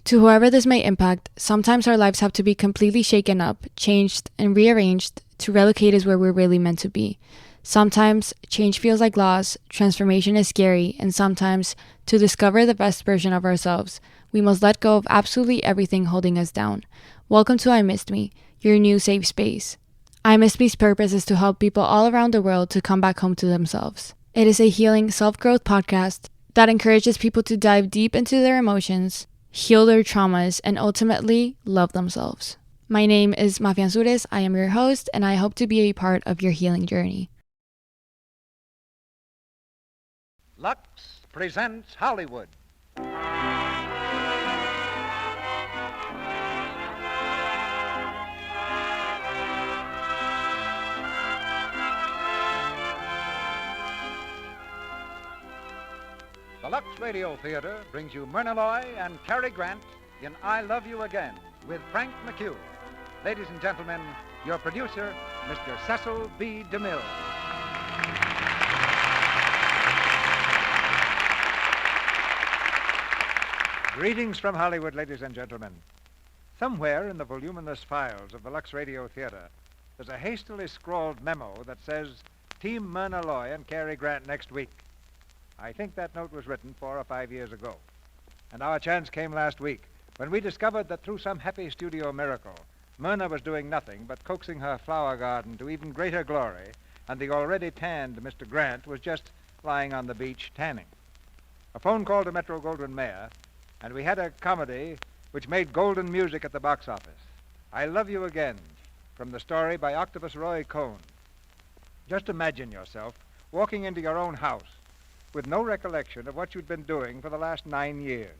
To whoever this may impact, sometimes our lives have to be completely shaken up, changed, and rearranged to relocate us where we're really meant to be. Sometimes change feels like loss, transformation is scary, and sometimes, to discover the best version of ourselves, we must let go of absolutely everything holding us down. Welcome to I Missed Me, your new safe space. I Missed Me's purpose is to help people all around the world to come back home to themselves. It is a healing self-growth podcast that encourages people to dive deep into their emotions, heal their traumas, and ultimately love themselves. My name is Mafia Ansures. I am your host, and I hope to be a part of your healing journey. Lux presents Hollywood. The Lux Radio Theater brings you Myrna Loy and Cary Grant in I Love You Again with Frank McHugh. Ladies and gentlemen, your producer, Mr. Cecil B. DeMille. Greetings from Hollywood, ladies and gentlemen. Somewhere in the voluminous files of the Lux Radio Theater, there's a hastily scrawled memo that says, Team Myrna Loy and Cary Grant next week. I think that note was written 4 or 5 years ago. And our chance came last week when we discovered that through some happy studio miracle, Myrna was doing nothing but coaxing her flower garden to even greater glory, and the already tanned Mr. Grant was just lying on the beach tanning. A phone call to Metro-Goldwyn-Mayer, and we had a comedy which made golden music at the box office. I Love You Again, from the story by Octopus Roy Cohn. Just imagine yourself walking into your own house with no recollection of what you'd been doing for the last 9 years.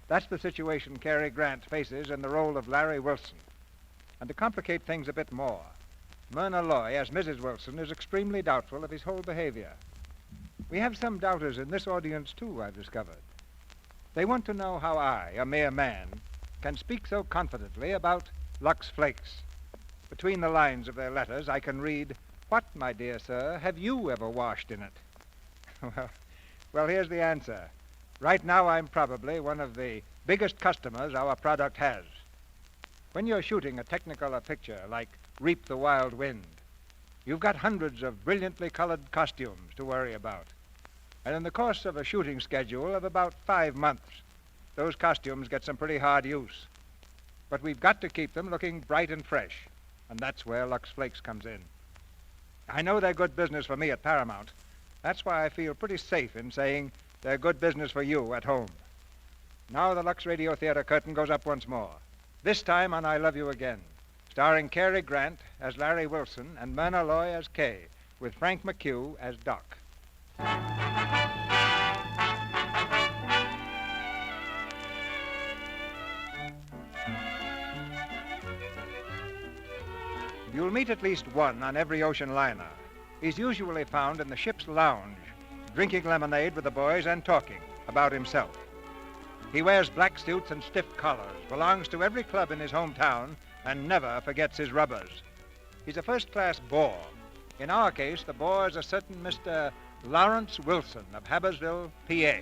That's the situation Cary Grant faces in the role of Larry Wilson. And to complicate things a bit more, Myrna Loy, as Mrs. Wilson, is extremely doubtful of his whole behavior. We have some doubters in this audience, too, I've discovered. They want to know how I, a mere man, can speak so confidently about Lux Flakes. Between the lines of their letters, I can read, "What, my dear sir, have you ever washed in it?" Well, here's the answer. Right now, I'm probably one of the biggest customers our product has. When you're shooting a Technicolor picture like Reap the Wild Wind, you've got hundreds of brilliantly colored costumes to worry about. And in the course of a shooting schedule of about 5 months, those costumes get some pretty hard use. But we've got to keep them looking bright and fresh, and that's where Lux Flakes comes in. I know they're good business for me at Paramount. That's why I feel pretty safe in saying they're good business for you at home. Now the Lux Radio Theater curtain goes up once more, this time on I Love You Again, starring Cary Grant as Larry Wilson and Myrna Loy as Kay, with Frank McHugh as Doc. You'll meet at least one on every ocean liner. He's usually found in the ship's lounge, drinking lemonade with the boys and talking about himself. He wears black suits and stiff collars, belongs to every club in his hometown, and never forgets his rubbers. He's a first-class bore. In our case, the bore is a certain Mr. Lawrence Wilson of Habbersville, PA.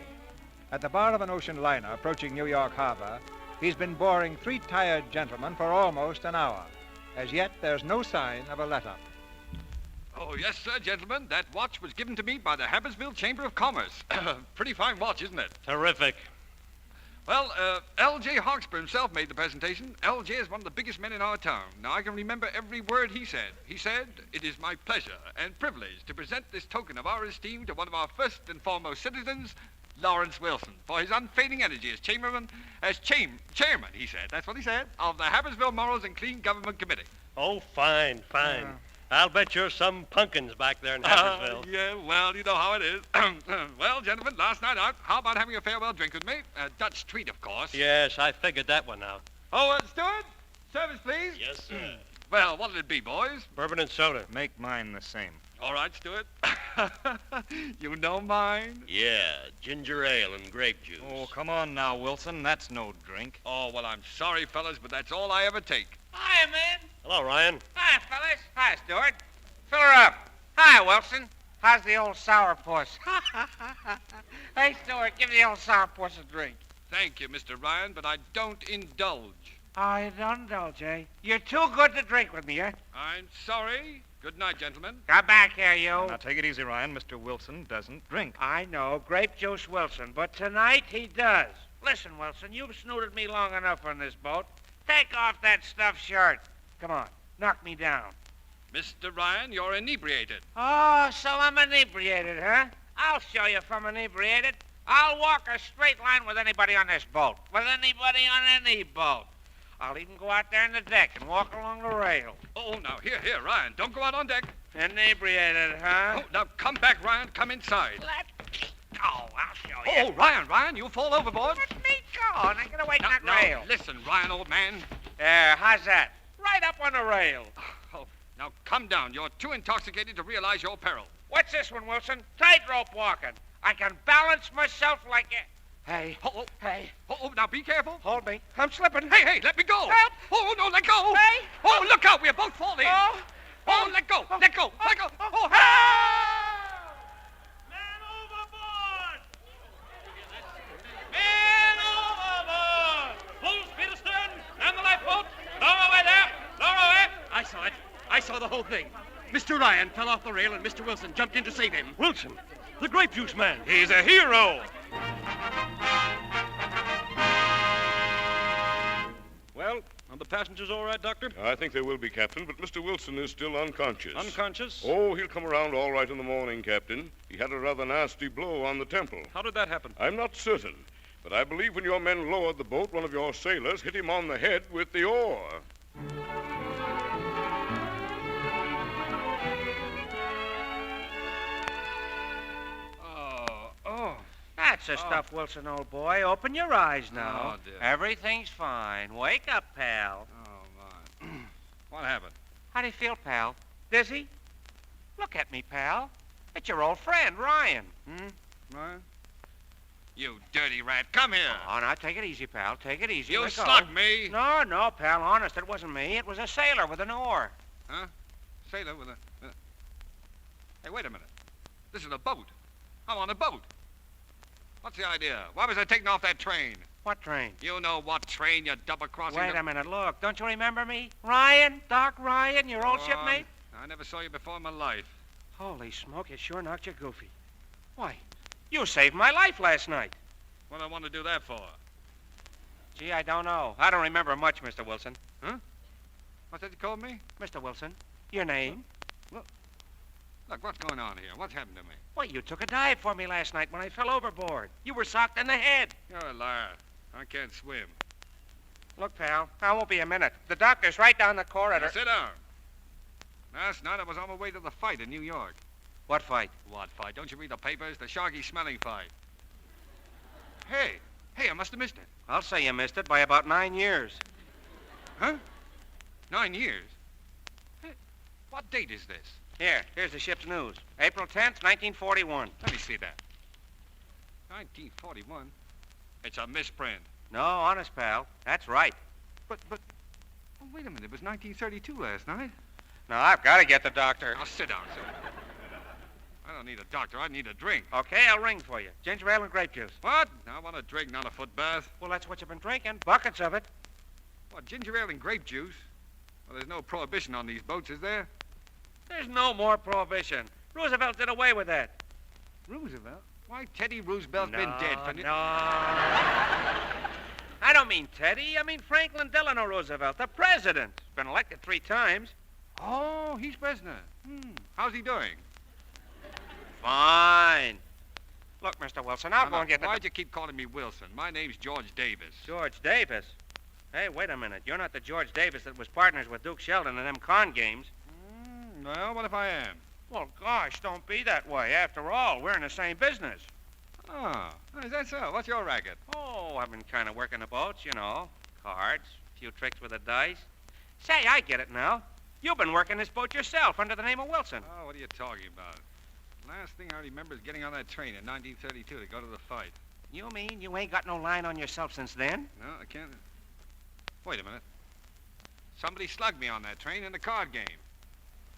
At the bar of an ocean liner approaching New York Harbor, he's been boring 3 tired gentlemen for almost an hour. As yet, there's no sign of a let-up. Oh, yes, sir, gentlemen. That watch was given to me by the Habbersville Chamber of Commerce. Pretty fine watch, isn't it? Terrific. Well, L.J. Hawksby himself made the presentation. L.J. is one of the biggest men in our town. Now, I can remember every word he said. He said, "It is my pleasure and privilege to present this token of our esteem to one of our first and foremost citizens, Lawrence Wilson, for his unfading energy as chairman, he said, that's what he said, of the Habbersville Morals and Clean Government Committee." Oh, fine. I'll bet you're some pumpkins back there in Habbersville. Yeah, well, you know how it is. Well, gentlemen, last night out, how about having a farewell drink with me? A Dutch treat, of course. Yes, I figured that one out. Oh, Stuart, service, please. Yes, sir. Well, what'll it be, boys? Bourbon and soda. Make mine the same. All right, Stuart. You know mine? Yeah, ginger ale and grape juice. Oh, come on now, Wilson. That's no drink. Oh, well, I'm sorry, fellas, but that's all I ever take. Hiya, man. Hello, Ryan. Hi, fellas. Hi, Stuart. Fill her up. Hi, Wilson. How's the old sourpuss? Hey, Stuart, give the old sourpuss a drink. Thank you, Mr. Ryan, but I don't indulge. I don't indulge, eh? You're too good to drink with me, eh? I'm sorry. Good night, gentlemen. Come back here, you. Now, take it easy, Ryan. Mr. Wilson doesn't drink. I know, grape juice Wilson, but tonight he does. Listen, Wilson, you've snooted me long enough on this boat. Take off that stuffed shirt. Come on, knock me down. Mr. Ryan, you're inebriated. Oh, so I'm inebriated, huh? I'll show you if I'm inebriated. I'll walk a straight line with anybody on this boat. With anybody on any boat. I'll even go out there on the deck and walk along the rail. Oh, now, here, Ryan. Don't go out on deck. Inebriated, huh? Oh, now, come back, Ryan. Come inside. Let me go. I'll show you. Oh, Ryan, you fall overboard. Let me go. Now get away from that rail. Listen, Ryan, old man. There, how's that? Right up on the rail. Oh, now, come down. You're too intoxicated to realize your peril. What's this one, Wilson? Tightrope walking. I can balance myself like a... Hey. Hey. Oh, now be careful. Hold me. I'm slipping. Hey, let me go. Help. Oh, no, let go. Hey. Oh, look out. We're both falling. Oh, let go. Let go. Let go. Oh, help! Man overboard! Man overboard! Full speed astern, and the lifeboat. Lower away there. Lower away. I saw it. I saw the whole thing. Mr. Ryan fell off the rail and Mr. Wilson jumped in to save him. Wilson, the grape juice man. He's a hero. Well, are the passengers all right, Doctor? I think they will be, Captain, but Mr. Wilson is still unconscious. Unconscious? Oh, he'll come around all right in the morning, Captain. He had a rather nasty blow on the temple. How did that happen? I'm not certain, but I believe when your men lowered the boat, one of your sailors hit him on the head with the oar. That's the stuff, Wilson, old boy. Open your eyes now. Oh, dear. Everything's fine. Wake up, pal. Oh, my. What happened? How do you feel, pal? Dizzy? Look at me, pal. It's your old friend, Ryan. Ryan? You dirty rat. Come here. Oh, now, take it easy, pal. Take it easy. You Let go. slugged me. No, pal. Honest, it wasn't me. It was a sailor with an oar. Huh? Sailor with a... Hey, wait a minute. This is a boat. I'm on a boat. What's the idea? Why was I taken off that train? What train? You know what train, you double-crossing... Wait a minute. Look, don't you remember me? Ryan? Doc Ryan, your old shipmate? I never saw you before in my life. Holy smoke, it sure knocked you goofy. Why, you saved my life last night. What do I want to do that for? Gee, I don't know. I don't remember much, Mr. Wilson. Huh? What's that you called me? Mr. Wilson, your name? Look, what's going on here? What's happened to me? Well, you took a dive for me last night when I fell overboard. You were socked in the head. You're a liar. I can't swim. Look, pal, I won't be a minute. The doctor's right down the corridor. Now, sit down. Last night I was on my way to the fight in New York. What fight? What fight? Don't you read the papers? The Sharky Smelling fight. Hey, I must have missed it. I'll say you missed it by about 9 years. Huh? 9 years? Hey, what date is this? Here's the ship's news. April 10th, 1941. Let me see that. 1941? It's a misprint. No, honest, pal. That's right. But, oh, wait a minute. It was 1932 last night. Now, I've got to get the doctor. Now, sit down. I don't need a doctor. I need a drink. Okay, I'll ring for you. Ginger ale and grape juice. What? I want a drink, not a foot bath. Well, that's what you've been drinking. Buckets of it. What, ginger ale and grape juice? Well, there's no prohibition on these boats, is there? There's no more prohibition. Roosevelt did away with that. Roosevelt? Why, Teddy Roosevelt's been dead for... No. I don't mean Teddy. I mean Franklin Delano Roosevelt, the president. He's been elected 3 times. Oh, he's president. How's he doing? Fine. Look, Mr. Wilson, I'll go and get the... Why'd you keep calling me Wilson? My name's George Davis. George Davis? Hey, wait a minute. You're not the George Davis that was partners with Duke Sheldon in them con games. Well, what if I am? Well, gosh, don't be that way. After all, we're in the same business. Oh, is that so? What's your racket? Oh, I've been kind of working the boats, you know. Cards, a few tricks with the dice. Say, I get it now. You've been working this boat yourself under the name of Wilson. Oh, what are you talking about? Last thing I remember is getting on that train in 1932 to go to the fight. You mean you ain't got no line on yourself since then? No, I can't. Wait a minute. Somebody slugged me on that train in the card game.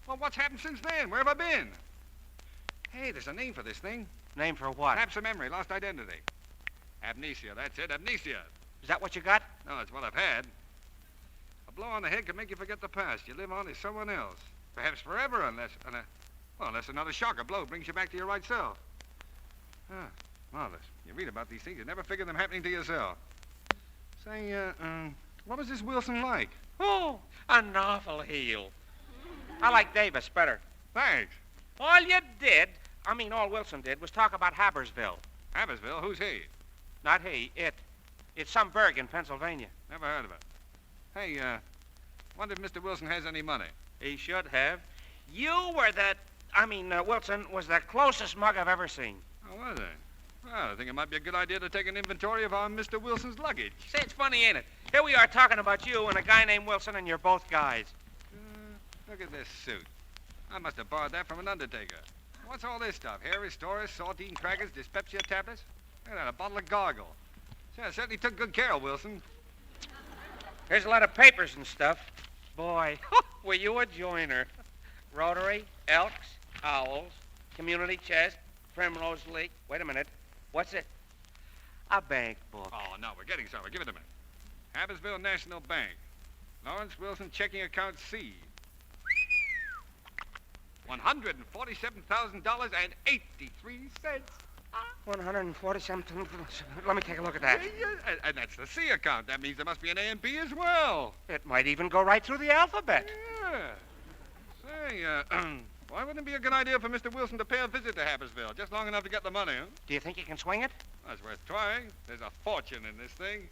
Well, what's happened since then? Where have I been? Hey, there's a name for this thing. Name for what? Lapse of memory, lost identity. Amnesia, that's it, amnesia. Is that what you got? No, it's what I've had. A blow on the head can make you forget the past. You live on as someone else. Perhaps forever, unless another shocker blow brings you back to your right self. Marvelous. You read about these things, you never figure them happening to yourself. Say, what was this Wilson like? Oh, a novel heel. I like Davis better. Thanks. All Wilson did was talk about Habersville. Habersville? Who's he? Not he, it. It's some burg in Pennsylvania. Never heard of it. Hey, wonder if Mr. Wilson has any money. He should have. Wilson was the closest mug I've ever seen. Oh, was he? Well, I think it might be a good idea to take an inventory of our Mr. Wilson's luggage. Say, it's funny, ain't it? Here we are talking about you and a guy named Wilson, and you're both guys. Look at this suit. I must have borrowed that from an undertaker. What's all this stuff? Hair restorers, saltine crackers, dyspepsia tablets? Look at that, a bottle of gargle. Yeah, certainly took good care of Wilson. Here's a lot of papers and stuff. Boy, were you a joiner. Rotary, Elks, Owls, Community Chest, Primrose League. Wait a minute. What's it? A bank book. Oh, no, we're getting somewhere. Give it a minute. Habersville National Bank. Lawrence Wilson checking account C. $147,000.83. 147. Let me take a look at that. And that's the C account. That means there must be an A and B as well. It might even go right through the alphabet. Yeah. Say, why wouldn't it be a good idea for Mr. Wilson to pay a visit to Habersville, just long enough to get the money, huh? Do you think you can swing it? That's worth trying. There's a fortune in this thing.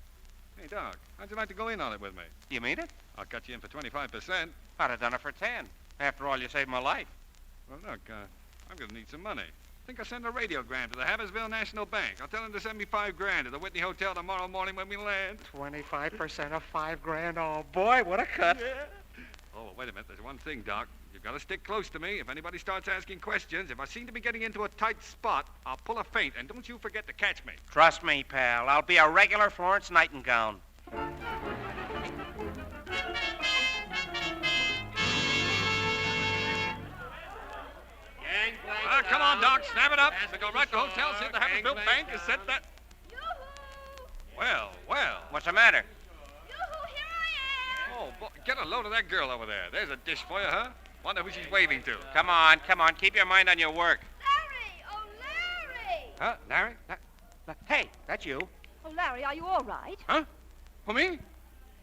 Hey, Doc, how'd you like to go in on it with me? Do you mean it? I'll cut you in for 25%. I'd have done it for 10. After all, you saved my life. Well, look, I'm going to need some money. I think I'll send a radiogram to the Habersville National Bank. I'll tell them to send me $5,000 at the Whitney Hotel tomorrow morning when we land. 25% of $5,000. Oh, boy, what a cut. Yeah. Oh, well, wait a minute. There's one thing, Doc. You've got to stick close to me. If anybody starts asking questions, if I seem to be getting into a tight spot, I'll pull a feint, and don't you forget to catch me. Trust me, pal. I'll be a regular Florence Nightingale. Come on, Doc. Snap it up. We go right to the hotel, see if the Habersville Bank has sent that. Well. What's the matter? Yoo-hoo, here I am. Oh, boy, get a load of that girl over there. There's a dish for you, huh? Wonder who she's waving to. Come on. Keep your mind on your work. Larry! Oh, Larry! Huh? Larry? Hey, that's you. Oh, Larry, are you all right? Huh? For me?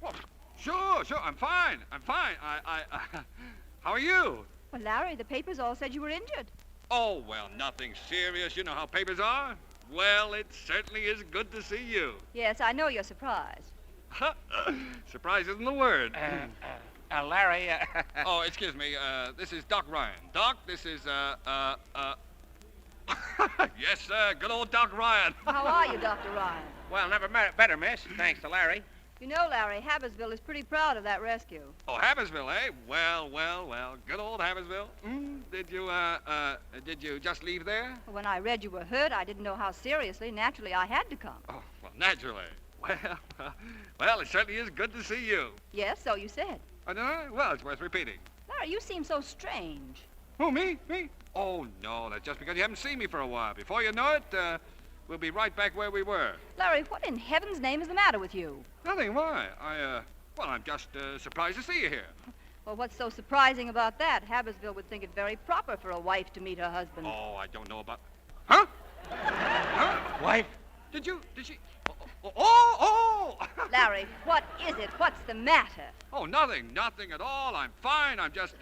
Well, sure. I'm fine. How are you? Well, Larry, the papers all said you were injured. Oh, well, nothing serious. You know how papers are. Well, it certainly is good to see you. Yes, I know you're surprised. Surprise isn't the word. Larry, Oh, excuse me. This is Doc Ryan. Doc, this is, Yes, sir. Good old Doc Ryan. How are you, Dr. Ryan? Well, never better, miss. Thanks to Larry. You know, Larry, Habersville is pretty proud of that rescue. Oh, Habersville, eh? Well. Good old Habersville. Did you just leave there? When I read you were hurt, I didn't know how seriously. Naturally, I had to come. Oh, well, naturally. Well, it certainly is good to see you. Yes, so you said. I know? Well, it's worth repeating. Larry, you seem so strange. Who, me? Oh, no, that's just because you haven't seen me for a while. Before you know it, we'll be right back where we were. Larry, what in heaven's name is the matter with you? Nothing, why? I'm just surprised to see you here. Well, what's so surprising about that? Habersville would think it very proper for a wife to meet her husband. Oh, I don't know about... Huh? Wife? Did she... Oh! Larry, what is it? What's the matter? Oh, nothing at all. I'm fine. I'm just,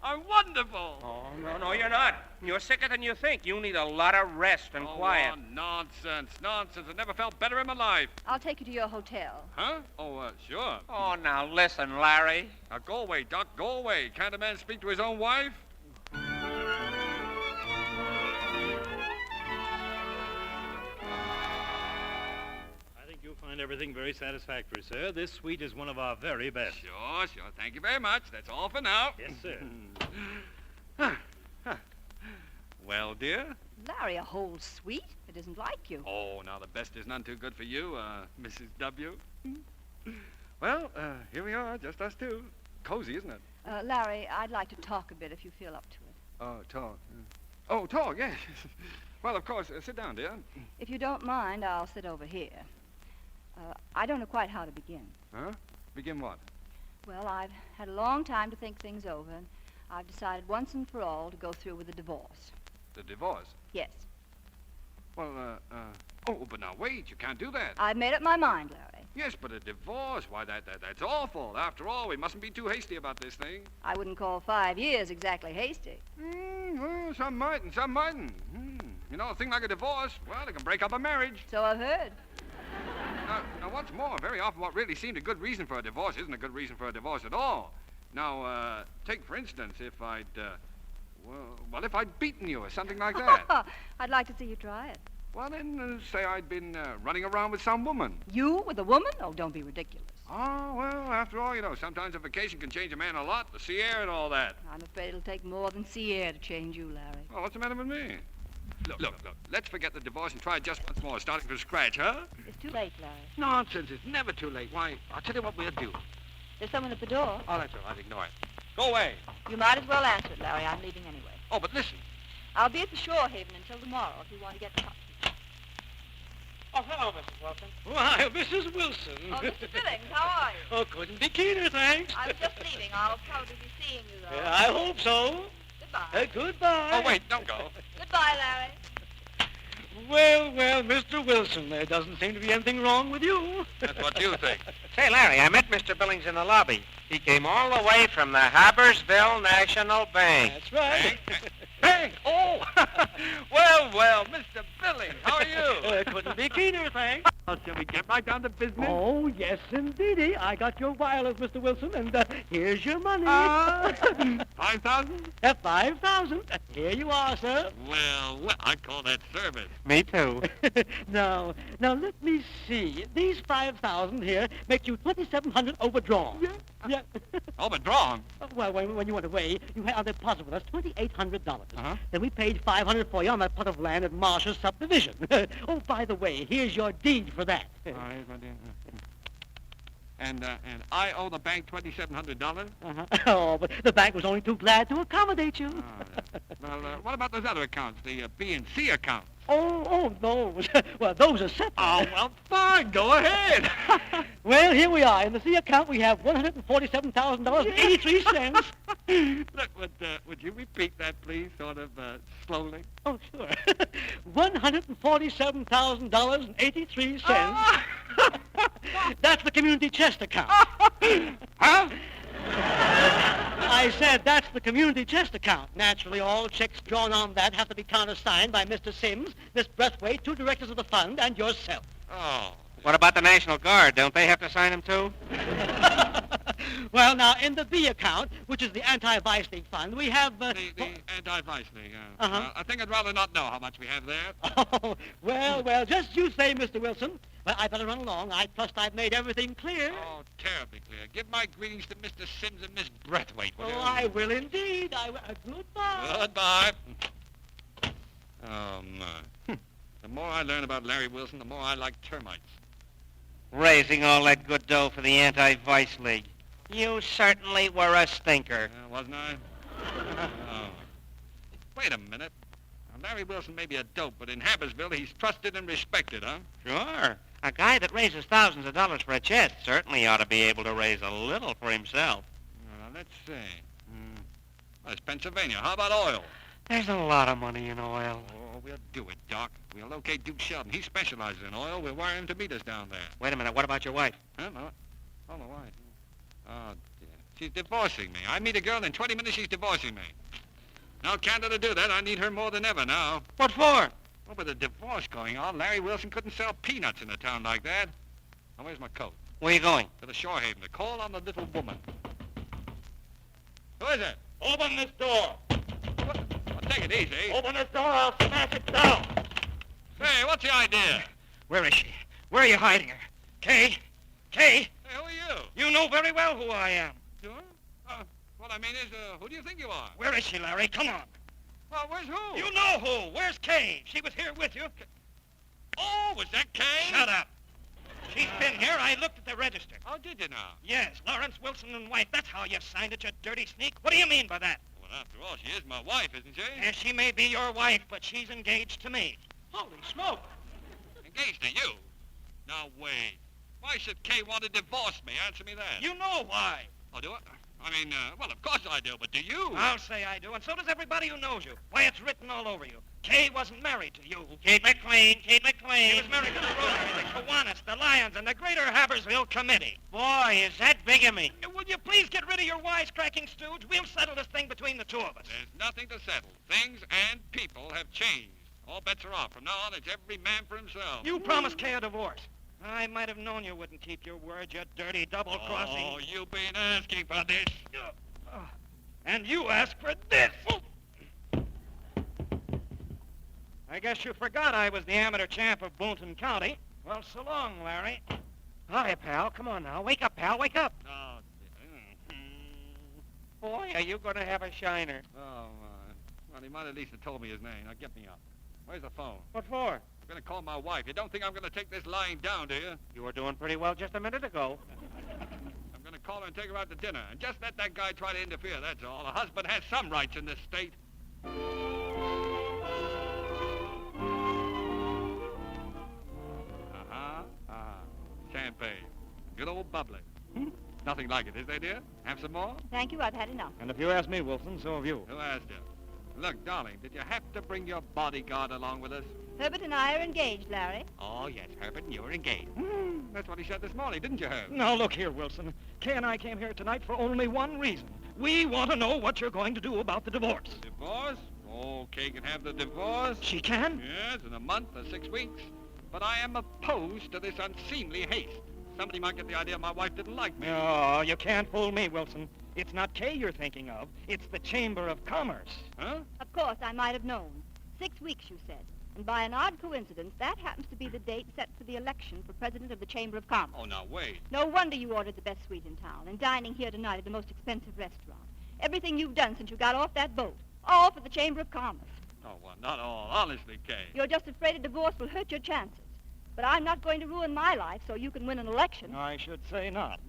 I'm wonderful. Oh, no, you're not. You're sicker than you think. You need a lot of rest and quiet. Oh, nonsense. I never felt better in my life. I'll take you to your hotel. Huh? Oh, sure. Oh, now listen, Larry. Now, go away, Doc. Go away. Can't a man speak to his own wife? You'll find everything very satisfactory, sir. This suite is one of our very best. Sure. Thank you very much. That's all for now. Yes, sir. Well, dear? Larry, a whole suite? It isn't like you. Oh, now the best is none too good for you, Mrs. W. Well, here we are, just us two. Cozy, isn't it? Larry, I'd like to talk a bit if you feel up to it. Oh, talk. Oh, talk, yes. Well, of course. Sit down, dear. If you don't mind, I'll sit over here. I don't know quite how to begin. Huh? Begin what? Well, I've had a long time to think things over, and I've decided once and for all to go through with the divorce. The divorce? Yes. Well, oh, but now wait, you can't do that. I've made up my mind, Larry. Yes, but a divorce, why, that's awful. After all, we mustn't be too hasty about this thing. I wouldn't call 5 years exactly hasty. Well, some mightn't, some mightn't. You know, a thing like a divorce, well, it can break up a marriage. So I've heard. Now, what's more, very often what really seemed a good reason for a divorce isn't a good reason for a divorce at all. Now, take, for instance, if I'd, if I'd beaten you or something like that. I'd like to see you try it. Well, then, say I'd been running around with some woman. You with a woman? Oh, don't be ridiculous. Oh, well, after all, you know, sometimes a vacation can change a man a lot, the sea air and all that. I'm afraid it'll take more than sea air to change you, Larry. Well, what's the matter with me? Look, let's forget the divorce and try it just once more, starting from scratch, huh? It's too late, Larry. Nonsense, it's never too late. Why, I'll tell you what we'll do. There's someone at the door. Oh, that's all right, ignore it. Go away. You might as well answer it, Larry. I'm leaving anyway. Oh, but listen. I'll be at the Shore Haven until tomorrow if you want to get in touch. Oh, hello, Mrs. Wilson. Why, Mrs. Wilson. Oh, Mr. Billings, how are you? Oh, couldn't be keener, thanks. I was just leaving. I'll probably be seeing you, though. I hope so. Goodbye. Goodbye. Oh, wait, don't go. Goodbye, Larry. Well, Mr. Wilson, there doesn't seem to be anything wrong with you. That's what you think. Say, Larry, I met Mr. Billings in the lobby. He came all the way from the Habbersville National Bank. That's right. Bank? Oh! well, Mr. Billings, how are you? Couldn't be keener, thanks. Shall we get right down to business? Oh, yes, indeedy. I got your wireless, Mr. Wilson, and here's your money. 5,000? 5,000. Here you are, sir. Well, I call that service. Me too. Now, let me see. These 5,000 here make you 2,700 overdrawn. Yeah. Overdrawn? Well, when you went away, you had on deposit with us $2,800. Uh-huh. Then we paid $500 for you on that plot of land at Marsh's subdivision. Oh, by the way, here's your deed for that. Here's my deal. And I owe the bank $2,700? Uh-huh. Oh, but the bank was only too glad to accommodate you. Well, what about those other accounts, the B and C accounts? Oh, those. Well, those are separate. Oh, well, fine. Go ahead. Well, here we are. In the C account, we have $147,083. Look, would you repeat that, please, sort of slowly? Oh, sure. $147,083. That's the community chest account. Huh? I said that's the community chest account. Naturally, all checks drawn on that have to be countersigned by Mr. Sims, Miss Breathwaite, 2 directors of the fund, and yourself. Oh. What about the National Guard? Don't they have to sign them, too? Well, now, in the B account, which is the Anti-Vice League Fund, we have... The Anti-Vice League. Uh-huh. I think I'd rather not know how much we have there. Oh, well, just you say, Mr. Wilson. Well, I better run along. I trust I've made everything clear. Oh, terribly clear. Give my greetings to Mr. Sims and Miss Breathwaite, will you? Oh, I will indeed. Goodbye. Goodbye. Oh, my. The more I learn about Larry Wilson, the more I like termites. Raising all that good dough for the Anti-Vice League. You certainly were a stinker. Wasn't I? Oh. Wait a minute. Now, Larry Wilson may be a dope, but in Habbersville, he's trusted and respected, huh? Sure. A guy that raises thousands of dollars for a chest certainly ought to be able to raise a little for himself. Let's see. Well, it's Pennsylvania. How about oil? There's a lot of money in oil. Oh, we'll do it, Doc. We'll locate Duke Sheldon. He specializes in oil. We'll wire him to meet us down there. Wait a minute. What about your wife? Huh? No. Oh, my wife. Oh, dear. She's divorcing me. I meet a girl, and in 20 minutes she's divorcing me. Now, can't let her do that. I need her more than ever now. What for? Well, with a divorce going on, Larry Wilson couldn't sell peanuts in a town like that. Now, where's my coat? Where are you going? To the Shore Haven to call on the little woman. Who is it? Open this door. Well, take it easy. Open this door, I'll smash it down. Hey, what's the idea? Where is she? Where are you hiding her? Kay? Hey, who are you? You know very well who I am. Sure? What I mean is, who do you think you are? Where is she, Larry? Come on. Well, where's who? You know who. Where's Kay? She was here with you. Oh, was that Kay? Shut up. She's been here. I looked at the register. Oh, did you now? Yes, Lawrence Wilson and wife. That's how you signed it, you dirty sneak. What do you mean by that? Well, after all, she is my wife, isn't she? Yes, she may be your wife, but she's engaged to me. Holy smoke. Engaged to you? Now, wait. Why should Kay want to divorce me? Answer me that. You know why. Oh, do I? I mean, well, of course I do, but do you? I'll say I do, and so does everybody who knows you. Why, it's written all over you. Kay wasn't married to you. Keep it clean, keep it clean. He was married to the Rotary, the Kiwanis, the Lions, and the Greater Habersville Committee. Boy, is that bigamy. Will you please get rid of your wisecracking stooge? We'll settle this thing between the two of us. There's nothing to settle. Things and people have changed. All bets are off. From now on, it's every man for himself. You promised Kay a divorce. I might have known you wouldn't keep your word, you dirty double-crossing. Oh, you've been asking for this. And you asked for this. I guess you forgot I was the amateur champ of Boonton County. Well, so long, Larry. Hi, pal. Come on now. Wake up, pal. Wake up. Oh, Boy, are you going to have a shiner. well, he might at least have told me his name. Now, get me up. Where's the phone? What for? I'm going to call my wife. You don't think I'm going to take this lying down, do you? You were doing pretty well just a minute ago. I'm going to call her and take her out to dinner. And just let that guy try to interfere, that's all. A husband has some rights in this state. Champagne. Good old bubbly. Nothing like it, is there, dear? Have some more? Thank you, I've had enough. And if you ask me, Wilson, so have you. Who asked you? Look, darling, did you have to bring your bodyguard along with us? Herbert and I are engaged, Larry. Oh, yes, Herbert, and you were engaged. That's what he said this morning, didn't you, Herb? Now, look here, Wilson. Kay and I came here tonight for only one reason. We want to know what you're going to do about the divorce. Divorce? Oh, Kay can have the divorce. She can? Yes, in a month or 6 weeks. But I am opposed to this unseemly haste. Somebody might get the idea my wife didn't like me. No, you can't fool me, Wilson. It's not Kay you're thinking of. It's the Chamber of Commerce. Huh? Of course, I might have known. 6 weeks, you said. And by an odd coincidence, that happens to be the date set for the election for president of the Chamber of Commerce. Oh, now, wait. No wonder you ordered the best suite in town and dining here tonight at the most expensive restaurant. Everything you've done since you got off that boat. All for the Chamber of Commerce. Oh, well, not all. Honestly, Kay. You're just afraid a divorce will hurt your chances. But I'm not going to ruin my life so you can win an election. I should say not.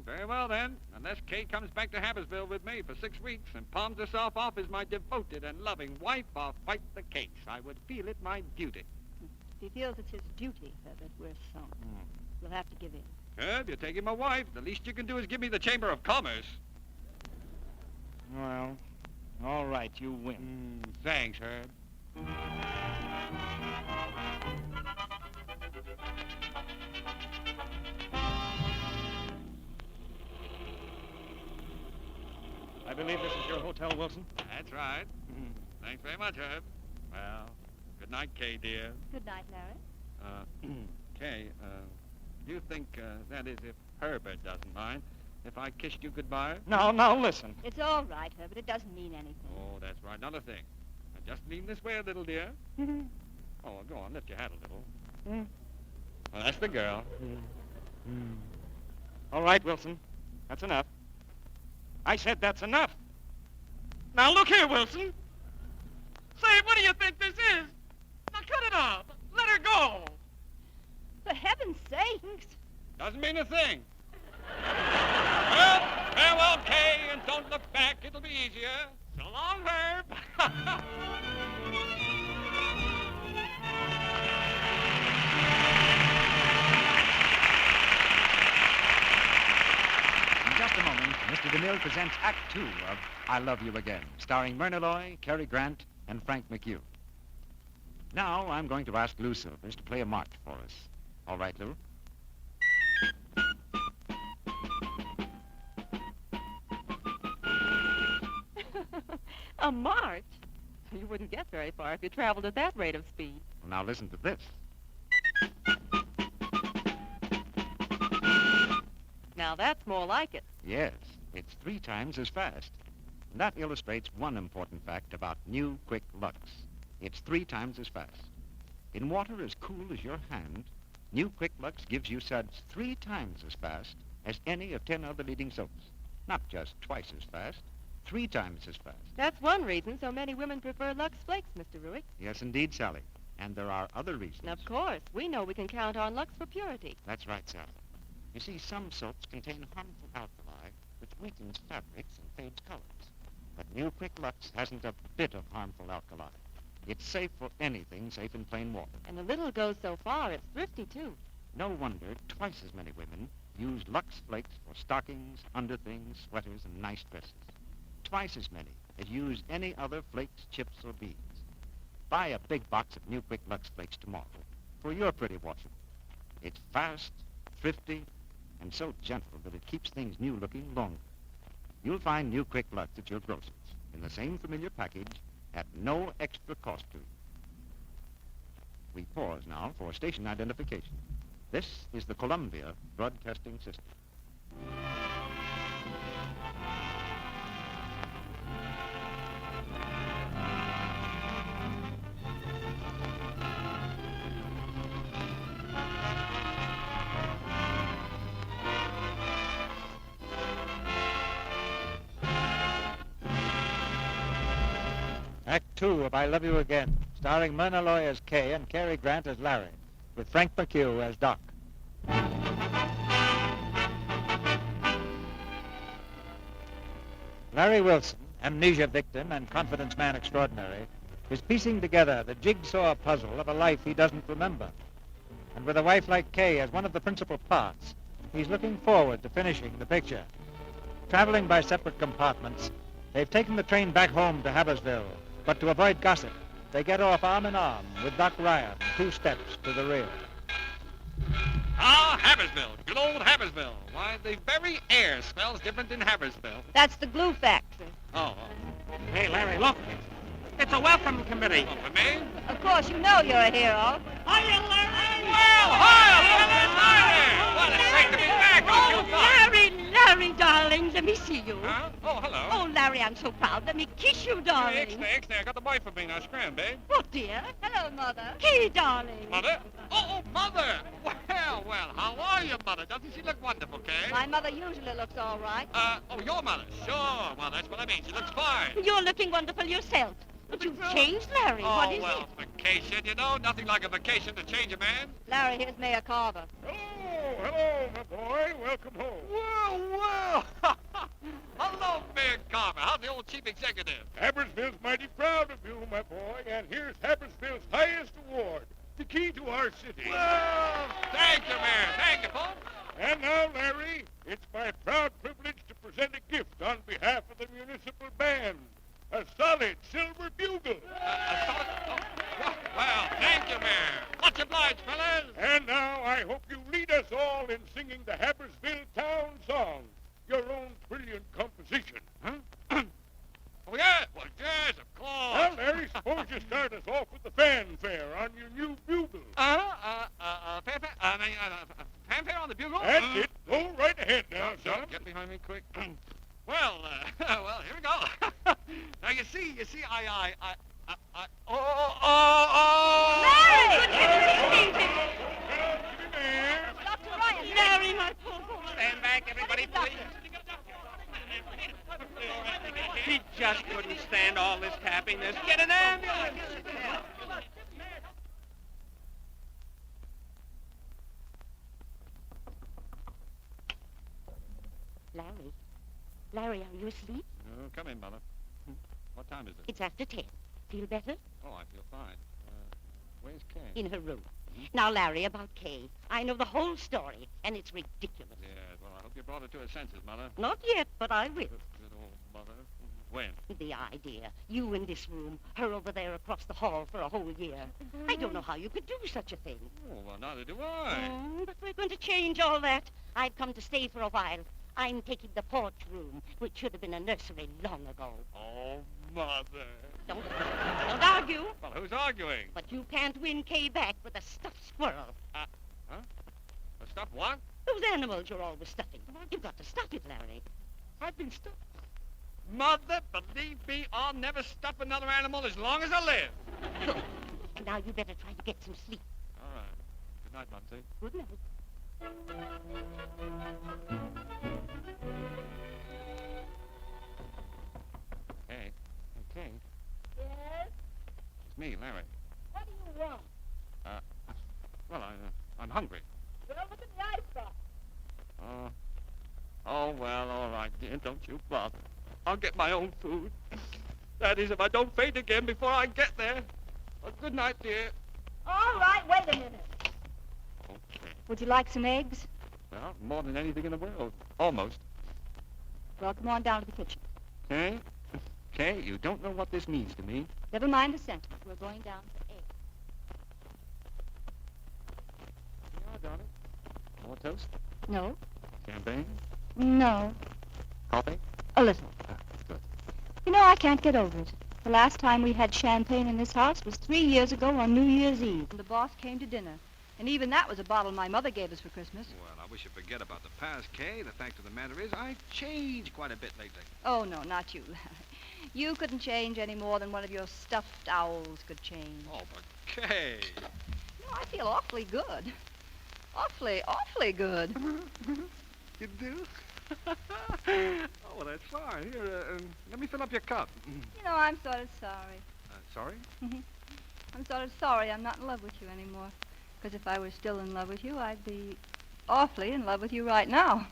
Very well, then. Unless Kay comes back to Habersville with me for 6 weeks and palms herself off as my devoted and loving wife, I'll fight the case. I would feel it my duty. If he feels it's his duty, Herbert, we're sorry. We'll have to give in. Herb, you're taking my wife. The least you can do is give me the Chamber of Commerce. Well, all right, you win. Thanks, Herb. I believe this is your hotel, Wilson? That's right. Thanks very much, Herb. Well, good night, Kay, dear. Good night, Larry. Kay, do you think, that is, if Herbert doesn't mind, if I kissed you goodbye? Now, listen. It's all right, Herbert. It doesn't mean anything. Oh, that's right. Another thing. I just lean this way a little, dear. Oh, go on. Lift your hat a little. Well, that's the girl. All right, Wilson. That's enough. I said that's enough. Now, look here, Wilson. Say, what do you think this is? Now, cut it off. Let her go. For heaven's sakes. Doesn't mean a thing. Well, farewell, Kay, and don't look back. It'll be easier. So long, Herb. In just a moment, Mr. DeMille presents Act Two of I Love You Again, starring Myrna Loy, Cary Grant, and Frank McHugh. Now I'm going to ask Lou Silvers to play a march for us. All right, Lou? A march? You wouldn't get very far if you traveled at that rate of speed. Well, now listen to this. Now that's more like it. Yes, it's 3 times as fast. And that illustrates one important fact about new Quick Lux. It's 3 times as fast. In water as cool as your hand, new Quick Lux gives you suds 3 times as fast as any of 10 other leading soaps. Not just twice as fast, 3 times as fast. That's one reason so many women prefer Lux Flakes, Mr. Ruick. Yes, indeed, Sally. And there are other reasons. Of course. We know we can count on Lux for purity. That's right, Sally. You see, some soaps contain harmful alkali which weakens fabrics and fades colors. But New Quick Lux hasn't a bit of harmful alkali. It's safe for anything safe in plain water. And the little goes so far, it's thrifty, too. No wonder twice as many women use Lux Flakes for stockings, underthings, sweaters, and nice dresses. Twice as many as use any other flakes, chips, or beads. Buy a big box of New Quick Lux Flakes tomorrow for your pretty washing. It's fast, thrifty, and so gentle that it keeps things new looking longer. You'll find New Quick Lux at your grocer's in the same familiar package at no extra cost to you. We pause now for station identification. This is the Columbia Broadcasting System. Act 2 of I Love You Again, starring Myrna Loy as Kay and Cary Grant as Larry, with Frank McHugh as Doc. Larry Wilson, amnesia victim and confidence man extraordinary, is piecing together the jigsaw puzzle of a life he doesn't remember. And with a wife like Kay as one of the principal parts, he's looking forward to finishing the picture. Traveling by separate compartments, they've taken the train back home to Habersville, but to avoid gossip, they get off arm in arm with Doc Ryan, 2 steps to the rear. Ah, Habersville. Good old Habersville. Why, the very air smells different in Habersville. That's the glue factory. Oh. Hey, Larry, look. It's a welcome committee. Oh, for me? Of course, you know you're a hero. Hiya, Larry! Well, hi, what a sight to be back. Oh, Larry, darling, let me see you. Huh? Oh, hello. Oh, Larry, I'm so proud. Let me kiss you, darling. Ixnay. I got the boy for me now. Scram, babe. What, dear? Hello, Mother. Kay, darling. Mother? Oh, Mother. Well, how are you, Mother? Doesn't she look wonderful, Kay? My mother usually looks all right. Your mother. Sure, well, that's what I mean. She looks fine. You're looking wonderful yourself. But you've changed, Larry. Oh, What is well, vacation, you know. Nothing like a vacation to change a man. Larry, here's Mayor Carver. Hello, my boy. Welcome home. Well. Hello, Mayor Carver. How's the old chief executive? Habersville's mighty proud of you, my boy, and here's Habersville's highest award, the key to our city. Well, thank you, Mayor. Thank you, folks. And now, Larry, it's my proud privilege to present a gift on behalf of the municipal band. A solid silver bugle. Well, thank you, Mayor. Much obliged, fellas. And now I hope you lead us all in singing the Habersville Town Song, your own brilliant composition. Huh? Oh, yeah? Well, yes, of course. Well, Larry, suppose you start us off with the fanfare on your new bugle. Fanfare on the bugle? That's it. Go right ahead now, son. Get behind me quick. Well, here we go. Now, you see, Dr. Ryan. Larry, my poor boy. Stand back, everybody, please. He just couldn't stand all this happiness. Get an ambulance. Larry, are you asleep? Oh, come in, Mother. What time is it? It's after 10. Feel better? Oh, I feel fine. Where's Kay? In her room. Now, Larry, about Kay. I know the whole story, and it's ridiculous. Yeah, well, I hope you brought her to her senses, Mother. Not yet, but I will. Good old Mother. When? The idea. You in this room, her over there across the hall for a whole year. I don't know how you could do such a thing. Oh, well, neither do I. But we're going to change all that. I've come to stay for a while. I'm taking the porch room, which should have been a nursery long ago. Oh, Mother. Don't argue. Well, who's arguing? But you can't win Kay back with a stuffed squirrel. Huh? A stuffed what? Those animals you're always stuffing. You've got to stop it, Larry. I've been stuffed. Mother, believe me, I'll never stuff another animal as long as I live. Good. Now you better try to get some sleep. All right. Good night, Mumsy. Good night. Hey. Okay. Yes? It's me, Larry. What do you want? Well, I'm hungry. Well, look in the icebox. Oh, well, all right, dear. Don't you bother. I'll get my own food. That is, if I don't faint again before I get there. Well, good night, dear. All right, wait a minute. Okay. Would you like some eggs? Well, more than anything in the world. Almost. Well, come on down to the kitchen. Okay? Okay, you don't know what this means to me. Never mind the sentiment. We're going down for eggs. Yeah, darling. More toast? No. Champagne? No. Coffee? A little. That's good. You know, I can't get over it. The last time we had champagne in this house was 3 years ago on New Year's Eve. And the boss came to dinner. And even that was a bottle my mother gave us for Christmas. Well, I wish you'd forget about the past, Kay. The fact of the matter is, I've changed quite a bit lately. Oh, no, not you, Larry. You couldn't change any more than one of your stuffed owls could change. Oh, but Kay. No, I feel awfully good. Awfully good. You do? Oh, well, that's fine. Here, let me fill up your cup. You know, I'm sort of sorry. Sorry? I'm sort of sorry I'm not in love with you anymore. Because if I were still in love with you, I'd be awfully in love with you right now.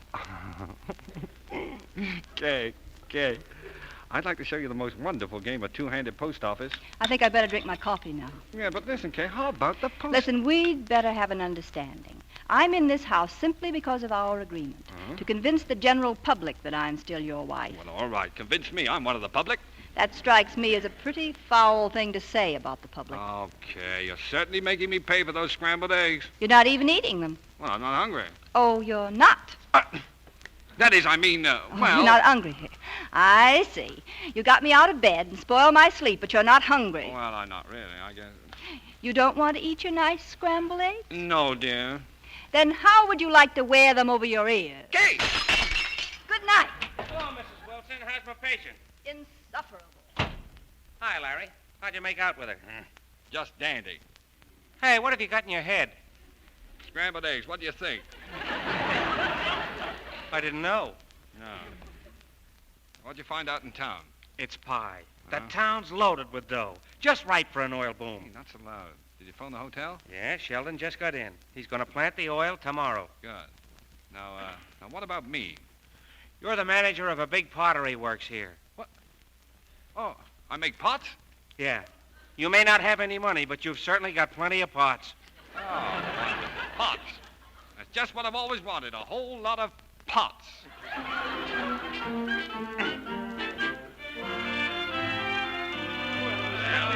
Kay, I'd like to show you the most wonderful game of two-handed post office. I think I'd better drink my coffee now. Yeah, but listen, Kay, how about the post... Listen, we'd better have an understanding. I'm in this house simply because of our agreement. To convince the general public that I'm still your wife. Well, all right. Convince me I'm one of the public. That strikes me as a pretty foul thing to say about the public. Okay, you're certainly making me pay for those scrambled eggs. You're not even eating them. Well, I'm not hungry. Oh, you're not? That is, I mean, well... You're not hungry. I see. You got me out of bed and spoiled my sleep, but you're not hungry. Well, I'm not really, I guess. You don't want to eat your nice scrambled eggs? No, dear. Then how would you like to wear them over your ears? Kay! Good night. Hello, Mrs. Wilson. How's my patient? Insufferable. Hi, Larry. How'd you make out with her? Just dandy. Hey, what have you got in your head? Scrambled eggs, what do you think? I didn't know. No. What'd you find out in town? It's pie. The town's loaded with dough. Just right for an oil boom. Hey, not so loud. Did you phone the hotel? Yeah, Sheldon just got in. He's going to plant the oil tomorrow. Good. Now what about me? You're the manager of a big pottery works here. What? Oh, I make pots? Yeah. You may not have any money, but you've certainly got plenty of pots. Oh, pots. That's just what I've always wanted, a whole lot of pots.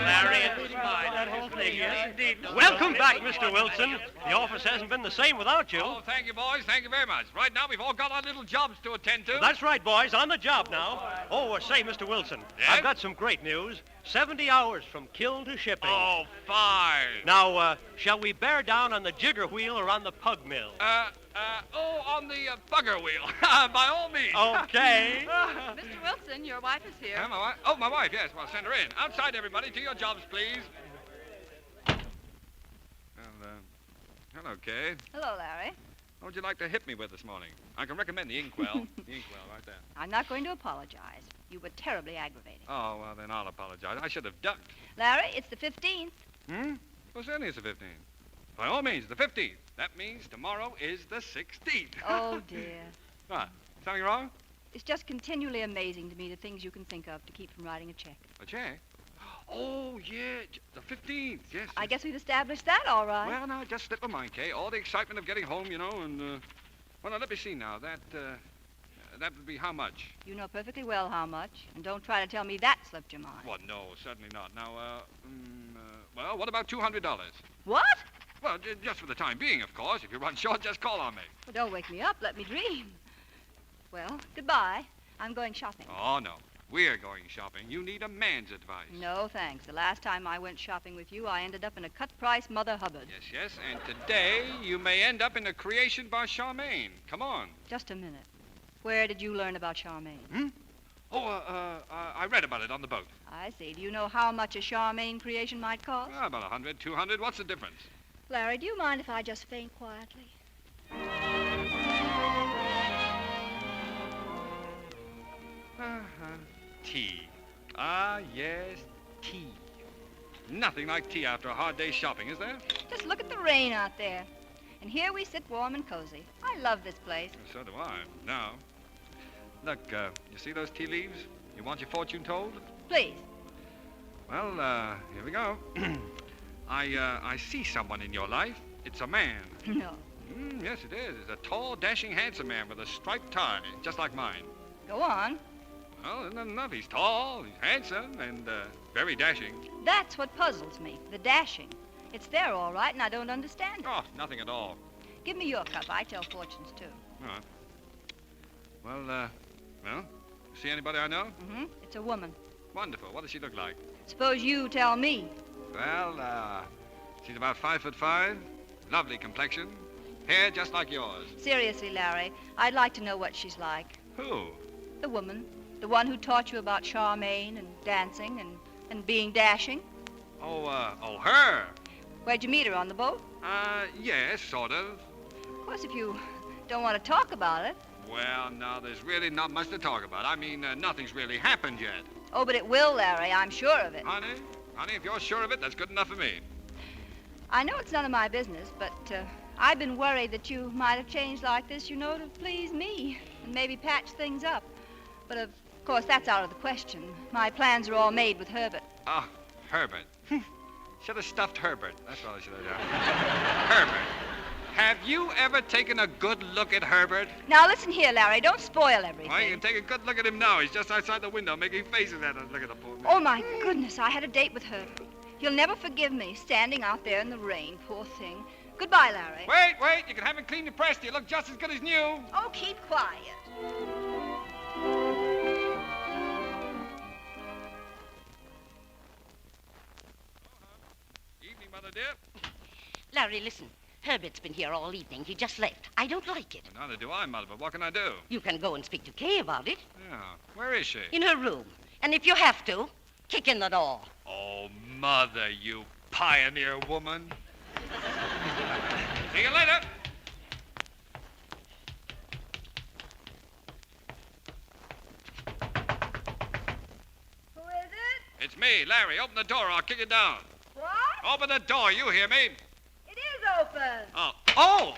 Larry, it was fine. That whole thing, yes, indeed. Welcome back, Mr. Wilson. The office hasn't been the same without you. Oh, thank you, boys. Thank you very much. Right now, we've all got our little jobs to attend to. That's right, boys. On the job now. Oh, say, Mr. Wilson, yes? I've got some great news. 70 hours from kiln to shipping. Oh, fine. Now, shall we bear down on the jigger wheel or on the pug mill? On the bugger wheel. By all means. Okay. Mr. Wilson, your wife is here. My wife? Oh, my wife, yes. Well, send her in. Outside, everybody. To your jobs, please. Well, hello, Kay. Hello, Larry. What would you like to hit me with this morning? I can recommend the inkwell. The inkwell right there. I'm not going to apologize. You were terribly aggravating. Oh, well, then I'll apologize. I should have ducked. Larry, it's the 15th. Well, certainly it's the 15th. By all means, the 15th. That means tomorrow is the 16th. Oh, dear. What? Something wrong? It's just continually amazing to me the things you can think of to keep from writing a check. A check? Oh, yeah, the 15th, yes. I guess we've established that all right. Well, now, just slip my mind, Kay. All the excitement of getting home, you know, and, well, now, let me see now. That would be how much? You know perfectly well how much, and don't try to tell me that slipped your mind. Well, no, certainly not. Now, well, what about $200? What? Well, just for the time being, of course. If you run short, just call on me. Well, don't wake me up. Let me dream. Well, goodbye. I'm going shopping. Oh, no. We're going shopping. You need a man's advice. No, thanks. The last time I went shopping with you, I ended up in a cut-price Mother Hubbard. Yes, and today you may end up in a creation by Charmaine. Come on. Just a minute. Where did you learn about Charmaine? Oh, I read about it on the boat. I see. Do you know how much a Charmaine creation might cost? About 100, 200. What's the difference? Larry, do you mind if I just faint quietly? Tea. Ah, yes, tea. Nothing like tea after a hard day's shopping, is there? Just look at the rain out there. And here we sit warm and cozy. I love this place. So do I. Now, look, you see those tea leaves? You want your fortune told? Please. Well, here we go. I see someone in your life. It's a man. No. Yes, it is. It's a tall, dashing, handsome man with a striped tie, just like mine. Go on. Well, isn't that enough? He's tall, he's handsome, and very dashing. That's what puzzles me, the dashing. It's there all right, and I don't understand it. Oh, nothing at all. Give me your cup. I tell fortunes, too. All right. Well, see anybody I know? Mm-hmm. It's a woman. Wonderful. What does she look like? Suppose you tell me. Well, she's about 5'5", lovely complexion, hair just like yours. Seriously, Larry, I'd like to know what she's like. Who? The woman. The one who taught you about Charmaine and dancing and being dashing. Oh, her. Where'd you meet her, on the boat? Yes, sort of. Of course, if you don't want to talk about it. Well, no, there's really not much to talk about. I mean, nothing's really happened yet. Oh, but it will, Larry. I'm sure of it. Honey, if you're sure of it, that's good enough for me. I know it's none of my business, but I've been worried that you might have changed like this, you know, to please me and maybe patch things up. But, of course, that's out of the question. My plans are all made with Herbert. Ah, Herbert. Should have stuffed Herbert. That's what I should have done. Herbert. Have you ever taken a good look at Herbert? Now, listen here, Larry. Don't spoil everything. Well, you can take a good look at him now. He's just outside the window making faces at us. Look at the poor man. Oh, my goodness. I had a date with Herbert. He'll never forgive me, standing out there in the rain. Poor thing. Goodbye, Larry. Wait. You can have it cleaned and pressed. You look just as good as new. Oh, keep quiet. Evening, Mother dear. Larry, listen. Herbert's been here all evening. He just left. I don't like it. Well, neither do I, Mother, but what can I do? You can go and speak to Kay about it. Yeah. Where is she? In her room. And if you have to, kick in the door. Oh, Mother, you pioneer woman. See you later. Who is it? It's me, Larry. Open the door or I'll kick it down. What? Open the door. You hear me? It is open. Oh. Well,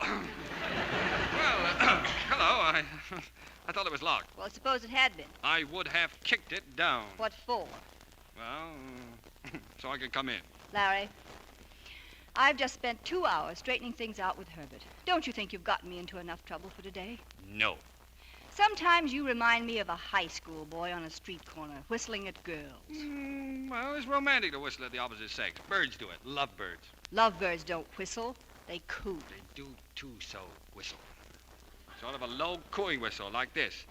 hello. I thought it was locked. Well, suppose it had been. I would have kicked it down. What for? Well, so I could come in. Larry, I've just spent 2 hours straightening things out with Herbert. Don't you think you've gotten me into enough trouble for today? No. Sometimes you remind me of a high school boy on a street corner, whistling at girls. Well, it's romantic to whistle at the opposite sex. Birds do it. Lovebirds. Lovebirds don't whistle. They coo. They do, too, so whistle. Sort of a low cooing whistle, like this.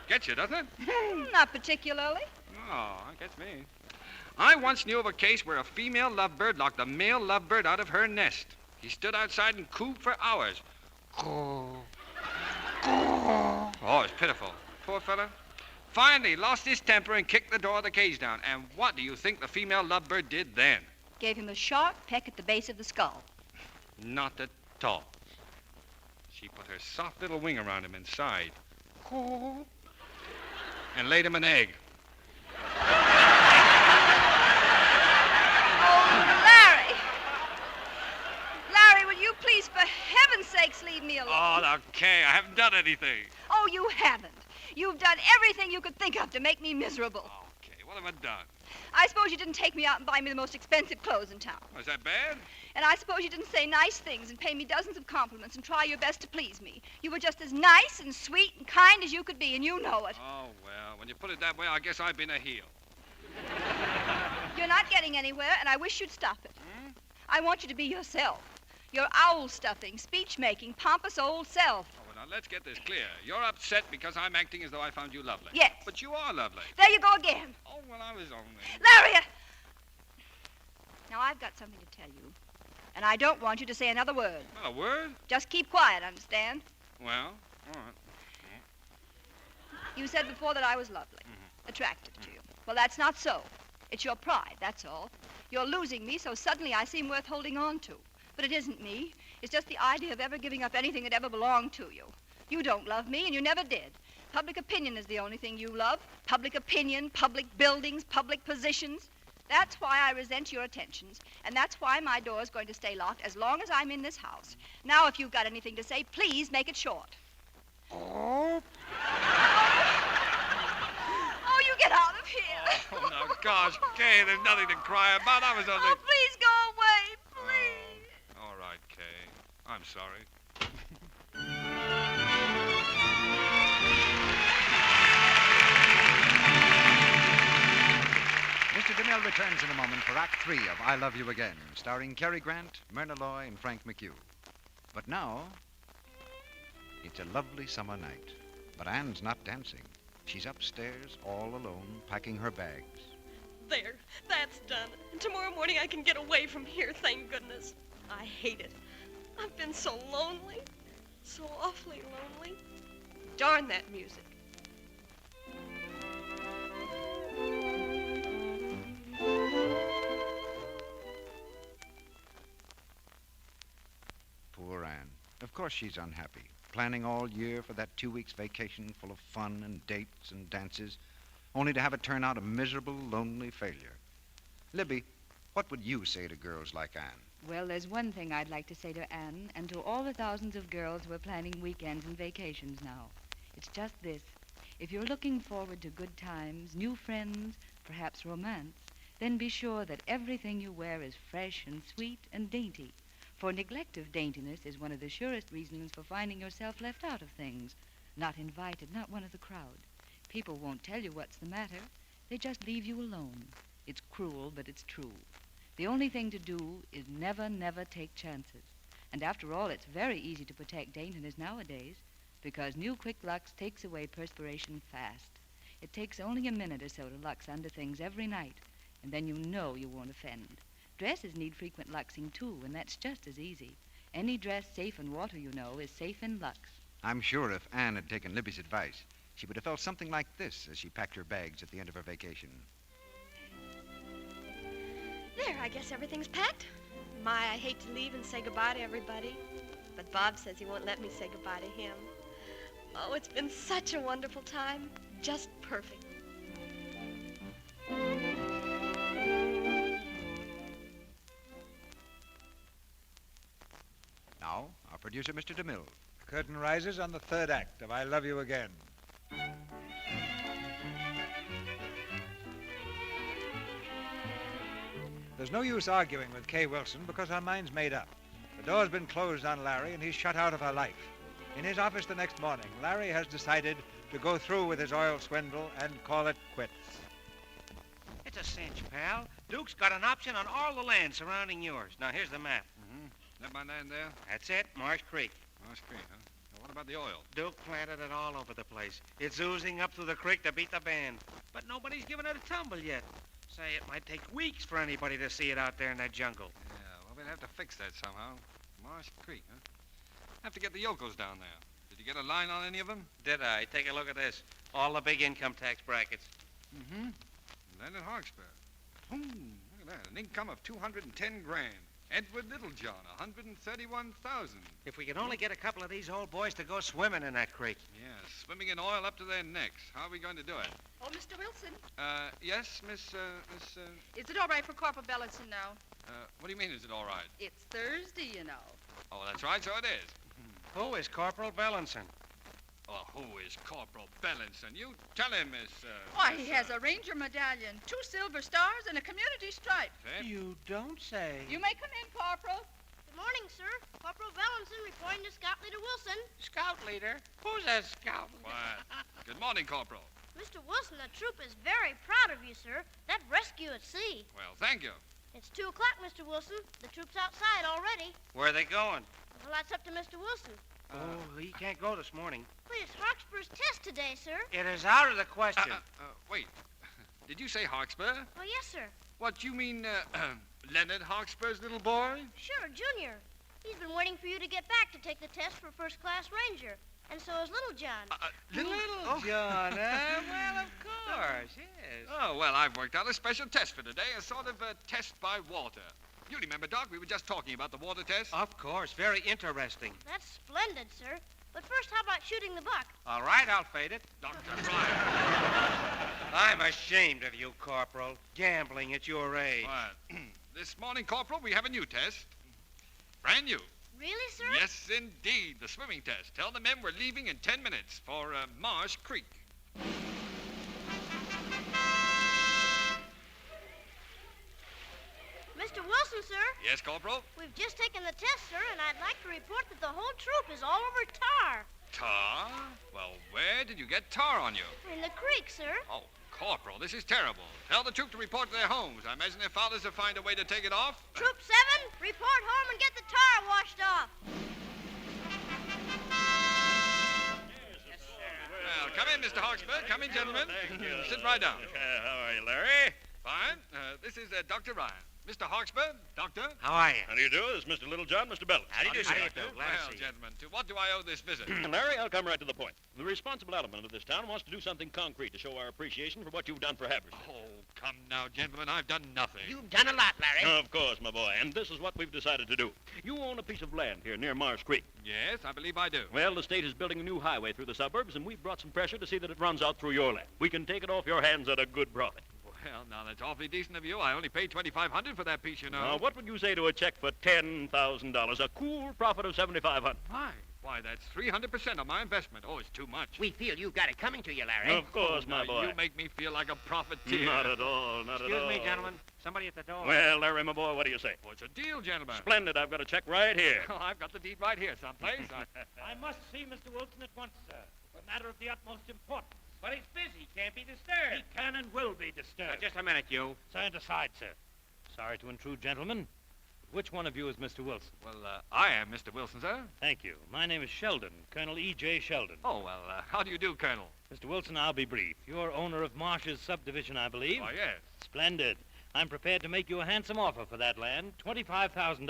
Gets you, doesn't it? Not particularly. Oh, that gets me. I once knew of a case where a female lovebird locked a male lovebird out of her nest. He stood outside and cooed for hours. Oh, it's pitiful. Poor fella. Finally lost his temper and kicked the door of the cage down. And what do you think the female lovebird did then? Gave him a sharp peck at the base of the skull. Not at all. She put her soft little wing around him and sighed. And laid him an egg. Larry, will you please, for heaven's sakes, leave me alone? Oh, okay. I haven't done anything. Oh, you haven't. You've done everything you could think of to make me miserable. Okay, what have I done? I suppose you didn't take me out and buy me the most expensive clothes in town. Was that bad? And I suppose you didn't say nice things and pay me dozens of compliments and try your best to please me. You were just as nice and sweet and kind as you could be, and you know it. Oh, well, when you put it that way, I guess I've been a heel. You're not getting anywhere, and I wish you'd stop it. I want you to be yourself. Your owl-stuffing, speech-making, pompous old self. Oh, well, now, let's get this clear. You're upset because I'm acting as though I found you lovely. Yes. But you are lovely. There you go again. Oh, well, I was only... Larry! Now, I've got something to tell you, and I don't want you to say another word. Not a word? Just keep quiet, understand? Well, all right. You said before that I was lovely, attractive to you. Well, that's not so. It's your pride, that's all. You're losing me, so suddenly I seem worth holding on to. But it isn't me. It's just the idea of ever giving up anything that ever belonged to you. You don't love me, and you never did. Public opinion is the only thing you love. Public opinion, public buildings, public positions. That's why I resent your attentions, and that's why my door is going to stay locked as long as I'm in this house. Now, if you've got anything to say, please make it short. Oh. Oh, you get out of here. Oh, now, gosh, Kay, there's nothing to cry about. I was only... Oh, please go away, please. Oh, all right, Kay. I'm sorry. Mr. DeMille returns in a moment for Act 3 of I Love You Again, starring Cary Grant, Myrna Loy, and Frank McHugh. But now, it's a lovely summer night. But Anne's not dancing. She's upstairs, all alone, packing her bags. There, that's done. And tomorrow morning I can get away from here, thank goodness. I hate it. I've been so lonely. So awfully lonely. Darn that music. Poor Anne. Of course she's unhappy, planning all year for that 2 weeks vacation full of fun and dates and dances, only to have it turn out a miserable, lonely failure. Libby, what would you say to girls like Anne? Well, there's one thing I'd like to say to Anne and to all the thousands of girls who are planning weekends and vacations now. It's just this. If you're looking forward to good times, new friends, perhaps romance, then be sure that everything you wear is fresh and sweet and dainty. For neglect of daintiness is one of the surest reasons for finding yourself left out of things. Not invited, not one of the crowd. People won't tell you what's the matter. They just leave you alone. It's cruel, but it's true. The only thing to do is never, never take chances. And after all, it's very easy to protect daintiness nowadays because new Quick Lux takes away perspiration fast. It takes only a minute or so to Lux under things every night, and then you know you won't offend. Dresses need frequent luxing, too, and that's just as easy. Any dress safe in water, you know, is safe in Lux. I'm sure if Anne had taken Libby's advice, she would have felt something like this as she packed her bags at the end of her vacation. There, I guess everything's packed. My, I hate to leave and say goodbye to everybody, but Bob says he won't let me say goodbye to him. Oh, it's been such a wonderful time. Just perfect. Now, our producer, Mr. DeMille. The curtain rises on the third act of I Love You Again. There's no use arguing with Kay Wilson because her mind's made up. The door's been closed on Larry and he's shut out of her life. In his office the next morning, Larry has decided to go through with his oil swindle and call it quits. It's a cinch, pal. Duke's got an option on all the land surrounding yours. Now, here's the map. Mm-hmm. That my land there? That's it, Marsh Creek. Marsh Creek, huh? Now, what about the oil? Duke planted it all over the place. It's oozing up through the creek to beat the band. But nobody's given it a tumble yet. Say, it might take weeks for anybody to see it out there in that jungle. Yeah, well, we'll have to fix that somehow. Marsh Creek, huh? Have to get the yokels down there. Did you get a line on any of them? Did I? Take a look at this. All the big income tax brackets. Mm-hmm. Leonard Hawkspur. Look at that. An income of $210 grand. Edward Littlejohn, $131,000. If we could only get a couple of these old boys to go swimming in that creek. Yeah, swimming in oil up to their necks. How are we going to do it? Oh, Mr. Wilson. Yes, Miss. Is it all right for Corporal Bellinson now? What do you mean, is it all right? It's Thursday, you know. Oh, that's right, so it is. Who is Corporal Bellinson? Oh, who is Corporal Bellinson? You tell him, Miss. Why, he has a Ranger medallion, 2 silver stars, and a community stripe. Eh? You don't say. You may come in, Corporal. Good morning, sir. Corporal Bellinson reporting to Scout Leader Wilson. Scout Leader? Who's a scout? What? Good morning, Corporal. Mr. Wilson, the troop is very proud of you, sir. That rescue at sea. Well, thank you. It's 2 o'clock, Mr. Wilson. The troop's outside already. Where are they going? Well, that's up to Mr. Wilson. Oh, he can't go this morning. But it's Hawkspur's test today, sir. It is out of the question. Wait. Did you say Hawkspur? Oh, yes, sir. What, you mean, Leonard Hawkspur's little boy? Sure, Junior. He's been waiting for you to get back to take the test for first-class Ranger. And so is Little John. Little John, Well, of course, yes. Oh, well, I've worked out a special test for today, a sort of test by water. You remember, Doc, we were just talking about the water test? Of course, very interesting. That's splendid, sir. But first, how about shooting the buck? All right, I'll fade it. Dr. Bryan. I'm ashamed of you, Corporal. Gambling at your age. What? This morning, Corporal, we have a new test. Brand new. Really, sir? Yes, indeed. The swimming test. Tell the men we're leaving in 10 minutes for Marsh Creek. Mr. Wilson, sir. Yes, Corporal? We've just taken the test, sir, and I'd like to report that the whole troop is all over tar. Tar? Well, where did you get tar on you? In the creek, sir. Oh, Corporal, this is terrible. Tell the troop to report to their homes. I imagine their fathers will find a way to take it off. Troop 7, report home and get the tar washed off. Well, come in, Mr. Hawksbill. Come in, gentlemen. Thank you. Sit right down. How are you, Larry? Fine. This is Dr. Ryan. Mr. Hawksbill, Doctor. How are you? How do you do? This is Mr. Littlejohn, Mr. Bellows. How do you do, sir? Well, gentlemen, to what do I owe this visit? Larry, I'll come right to the point. The responsible element of this town wants to do something concrete to show our appreciation for what you've done for Haversham. Oh, come now, gentlemen. I've done nothing. You've done a lot, Larry. Of course, my boy. And this is what we've decided to do. You own a piece of land here near Marsh Creek. Yes, I believe I do. Well, the state is building a new highway through the suburbs, and we've brought some pressure to see that it runs out through your land. We can take it off your hands at a good profit. Well, now, that's awfully decent of you. I only paid $2,500 for that piece, you know. Now, what would you say to a check for $10,000? A cool profit of $7,500. Why, that's 300% of my investment. Oh, it's too much. We feel you've got it coming to you, Larry. Of course, my boy. You make me feel like a profiteer. Not at all, not at all. Excuse me, gentlemen. Somebody at the door. Well, Larry, my boy, what do you say? Oh, it's a deal, gentlemen. Splendid. I've got a check right here. Oh, I've got the deed right here someplace. I must see Mr. Wilson at once, sir. A matter of the utmost importance. But he's busy. Can't be disturbed. He can and will be disturbed. Just a minute, you. Stand aside, sir. Sorry to intrude, gentlemen. Which one of you is Mr. Wilson? Well, I am Mr. Wilson, sir. Thank you. My name is Sheldon, Colonel E.J. Sheldon. Oh, well, how do you do, Colonel? Mr. Wilson, I'll be brief. You're owner of Marsh's subdivision, I believe. Oh, yes. Splendid. I'm prepared to make you a handsome offer for that land, $25,000.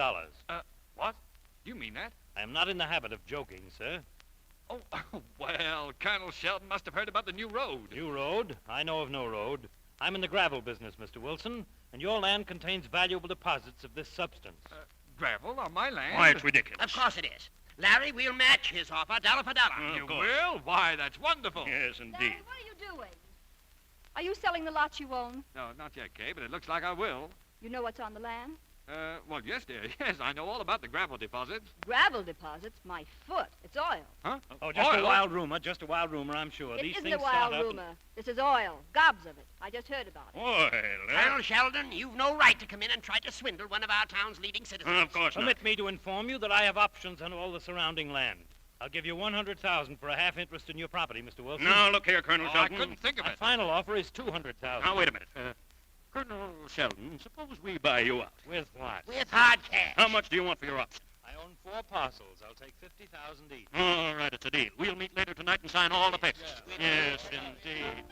What? You mean that? I am not in the habit of joking, sir. Oh, well, Colonel Sheldon must have heard about the new road. New road? I know of no road. I'm in the gravel business, Mr. Wilson, and your land contains valuable deposits of this substance. Gravel on my land? Why, it's ridiculous. Of course it is. Larry, we'll match his offer dollar for dollar. You will? Why, that's wonderful. Yes, indeed. Larry, what are you doing? Are you selling the lots you own? No, not yet, Kay, but it looks like I will. You know what's on the land? Well, yes, dear. Yes, I know all about the gravel deposits. Gravel deposits? My foot. It's oil. Huh? Oh, just oil? a wild rumor. Just a wild rumor, I'm sure. It These isn't things a wild start up rumor. This is oil. Gobs of it. I just heard about it. Oil, Colonel Sheldon, you've no right to come in and try to swindle one of our town's leading citizens. Of course not. Permit me to inform you that I have options on all the surrounding land. I'll give you $100,000 for a half interest in your property, Mr. Wilson. Now, look here, Colonel I Sheldon. couldn't think of My it. final offer is $200,000. Now, wait a minute. Colonel Sheldon, suppose we buy you out. With what? With hard cash. How much do you want for your option? I own 4 parcels. I'll take $50,000 each. All right, it's a deal. We'll meet later tonight and sign all the papers. Yes, indeed.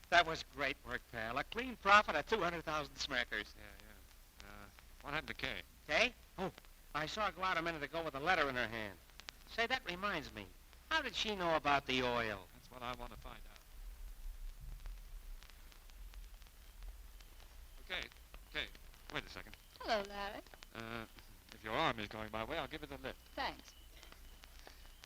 That was great work, pal. A clean profit of 200,000 smackers. Yeah. What happened to Kay? Okay? Oh, I saw her go out a minute ago with a letter in her hand. Say, that reminds me. How did she know about the oil? That's what I want to find out. Okay. Wait a second. Hello, Larry. If your arm is going my way, I'll give it a lift. Thanks.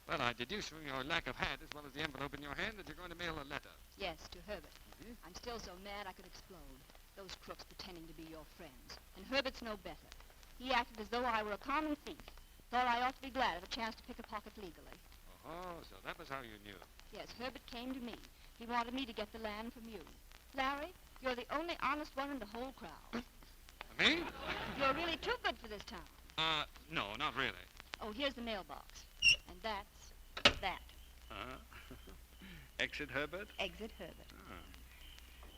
Well, I deduce from your lack of hat as well as the envelope in your hand that you're going to mail a letter. Yes, to Herbert. I'm still so mad I could explode. Those crooks pretending to be your friends. And Herbert's no better. He acted as though I were a common thief. Thought I ought to be glad of a chance to pick a pocket legally. Oh, so that was how you knew. Yes, Herbert came to me. He wanted me to get the land from you. Larry, you're the only honest one in the whole crowd. Me? You're really too good for this town. No, not really. Oh, here's the mailbox. And that's that. Exit Herbert? Exit Herbert.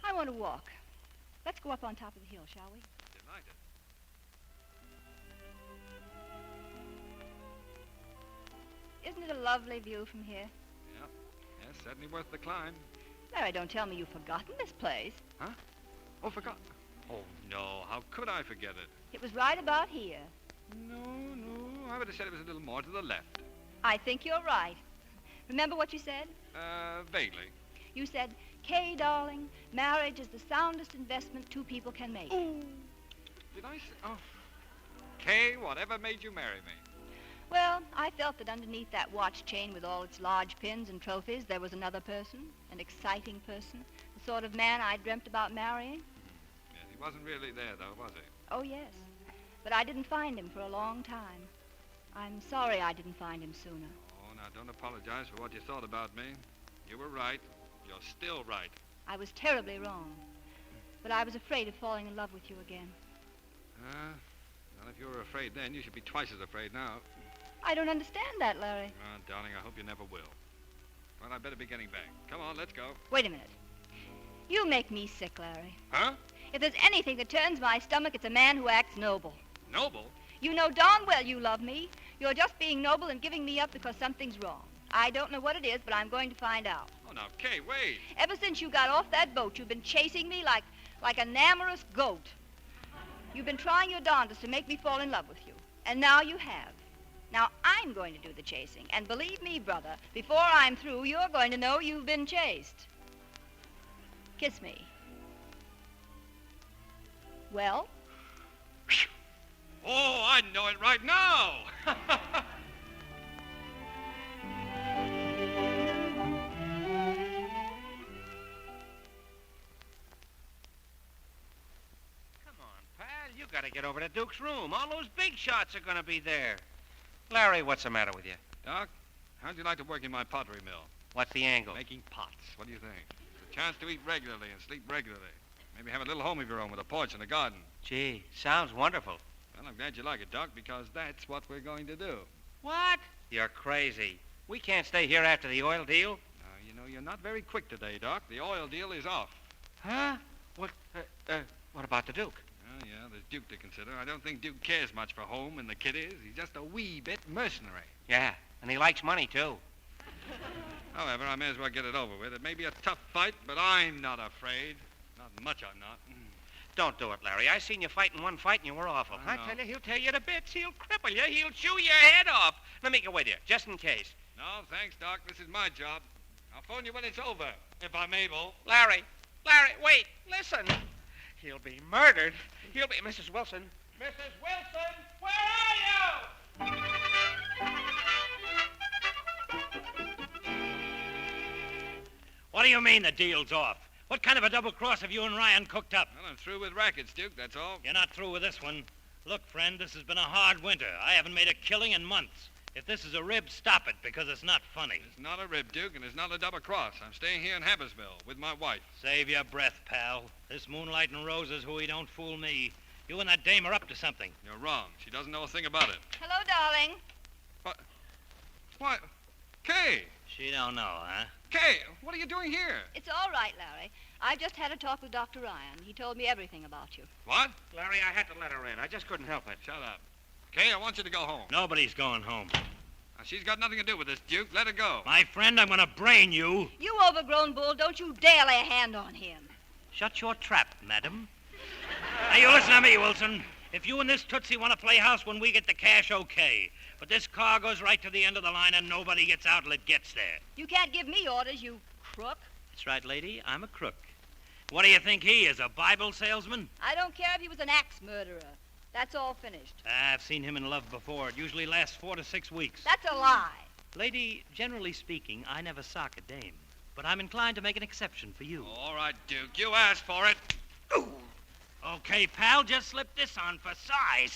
I want to walk. Let's go up on top of the hill, shall we? Delighted. Isn't it a lovely view from here? Yeah. Yes, certainly worth the climb. Larry, don't tell me you've forgotten this place. Huh? Oh, forgot. Oh, no. How could I forget it? It was right about here. No. I would have said it was a little more to the left. I think you're right. Remember what you said? Vaguely. You said, Kay, darling, marriage is the soundest investment 2 people can make. Ooh. Did I say? Oh. Kay, whatever made you marry me? Well, I felt that underneath that watch chain with all its large pins and trophies, there was another person, an exciting person, the sort of man I dreamt about marrying. Yes, he wasn't really there, though, was he? Oh, yes. But I didn't find him for a long time. I'm sorry I didn't find him sooner. Oh, now, don't apologize for what you thought about me. You were right. You're still right. I was terribly wrong. But I was afraid of falling in love with you again. Well, if you were afraid then, you should be twice as afraid now. I don't understand that, Larry. Oh, darling, I hope you never will. Well, I better be getting back. Come on, let's go. Wait a minute. You make me sick, Larry. Huh? If there's anything that turns my stomach, it's a man who acts noble. Noble? You know darn well you love me. You're just being noble and giving me up because something's wrong. I don't know what it is, but I'm going to find out. Oh, now, Kay, wait. Ever since you got off that boat, you've been chasing me like an amorous goat. You've been trying your darndest to make me fall in love with you. And now you have. Now I'm going to do the chasing. And believe me, brother, before I'm through, you're going to know you've been chased. Kiss me. Well? Oh, I know it right now. You gotta get over to Duke's room. All those big shots are gonna be there. Larry, what's the matter with you? Doc, how'd you like to work in my pottery mill? What's the angle? Making pots. What do you think? It's a chance to eat regularly and sleep regularly. Maybe have a little home of your own with a porch and a garden. Gee, sounds wonderful. Well, I'm glad you like it, Doc, because that's what we're going to do. What? You're crazy. We can't stay here after the oil deal. Now, you know, you're not very quick today, Doc. The oil deal is off. Huh? What about the Duke? Oh, yeah, there's Duke to consider. I don't think Duke cares much for home and the kiddies. He's just a wee bit mercenary. Yeah, and he likes money, too. However, I may as well get it over with. It may be a tough fight, but I'm not afraid. Not much, I'm not. Don't do it, Larry. I seen you fight in one fight, and you were awful. I I tell you, he'll tear you to bits. He'll cripple you. He'll chew your head off. Let me go with you, just in case. No, thanks, Doc. This is my job. I'll phone you when it's over, if I'm able. Larry, wait, listen. He'll be murdered. He'll be... Mrs. Wilson. Mrs. Wilson, where are you? What do you mean the deal's off? What kind of a double cross have you and Ryan cooked up? Well, I'm through with rackets, Duke, that's all. You're not through with this one. Look, friend, this has been a hard winter. I haven't made a killing in months. If this is a rib, stop it, because it's not funny. It's not a rib, Duke, and it's not a double cross. I'm staying here in Hammersville with my wife. Save your breath, pal. This Moonlight and Roses hooey don't fool me. You and that dame are up to something. You're wrong. She doesn't know a thing about it. Hello, darling. But... Why... Kay! She don't know, huh? Kay, what are you doing here? It's all right, Larry. I just had a talk with Dr. Ryan. He told me everything about you. What? Larry, I had to let her in. I just couldn't help it. Shut up. Kay, I want you to go home. Nobody's going home. Now, she's got nothing to do with this, Duke. Let her go. My friend, I'm going to brain you. You overgrown bull, don't you dare lay a hand on him. Shut your trap, madam. Now, you listen to me, Wilson. If you and this Tootsie want to play house when we get the cash, okay. But this car goes right to the end of the line and nobody gets out till it gets there. You can't give me orders, you crook. That's right, lady. I'm a crook. What do you think he is, a Bible salesman? I don't care if he was an axe murderer. That's all finished. I've seen him in love before. It usually lasts 4 to 6 weeks. That's a lie. Lady, generally speaking, I never sock a dame. But I'm inclined to make an exception for you. All right, Duke. You asked for it. Ooh. Okay, pal, just slip this on for size.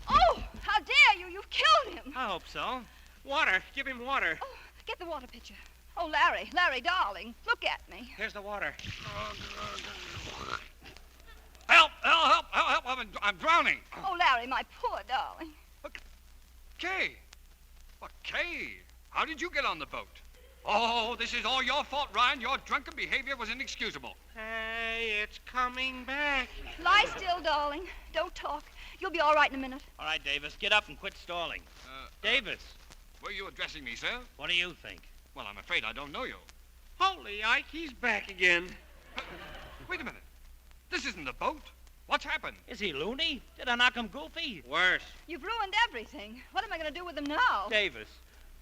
Oh, how dare you? You've killed him. I hope so. Water. Give him water. Oh, get the water pitcher. Oh, Larry, darling, look at me. Here's the water. Help! I'm drowning. Oh, Larry, my poor darling. Kay. What, Kay? How did you get on the boat? Oh, this is all your fault, Ryan. Your drunken behavior was inexcusable. Hey, it's coming back. Lie still, darling. Don't talk. You'll be all right in a minute. All right, Davis, get up and quit stalling. Davis. Were you addressing me, sir? What do you think? Well, I'm afraid I don't know you. Holy Ike, he's back again. Wait a minute. This isn't the boat. What's happened? Is he loony? Did I knock him goofy? Worse. You've ruined everything. What am I going to do with him now? Davis.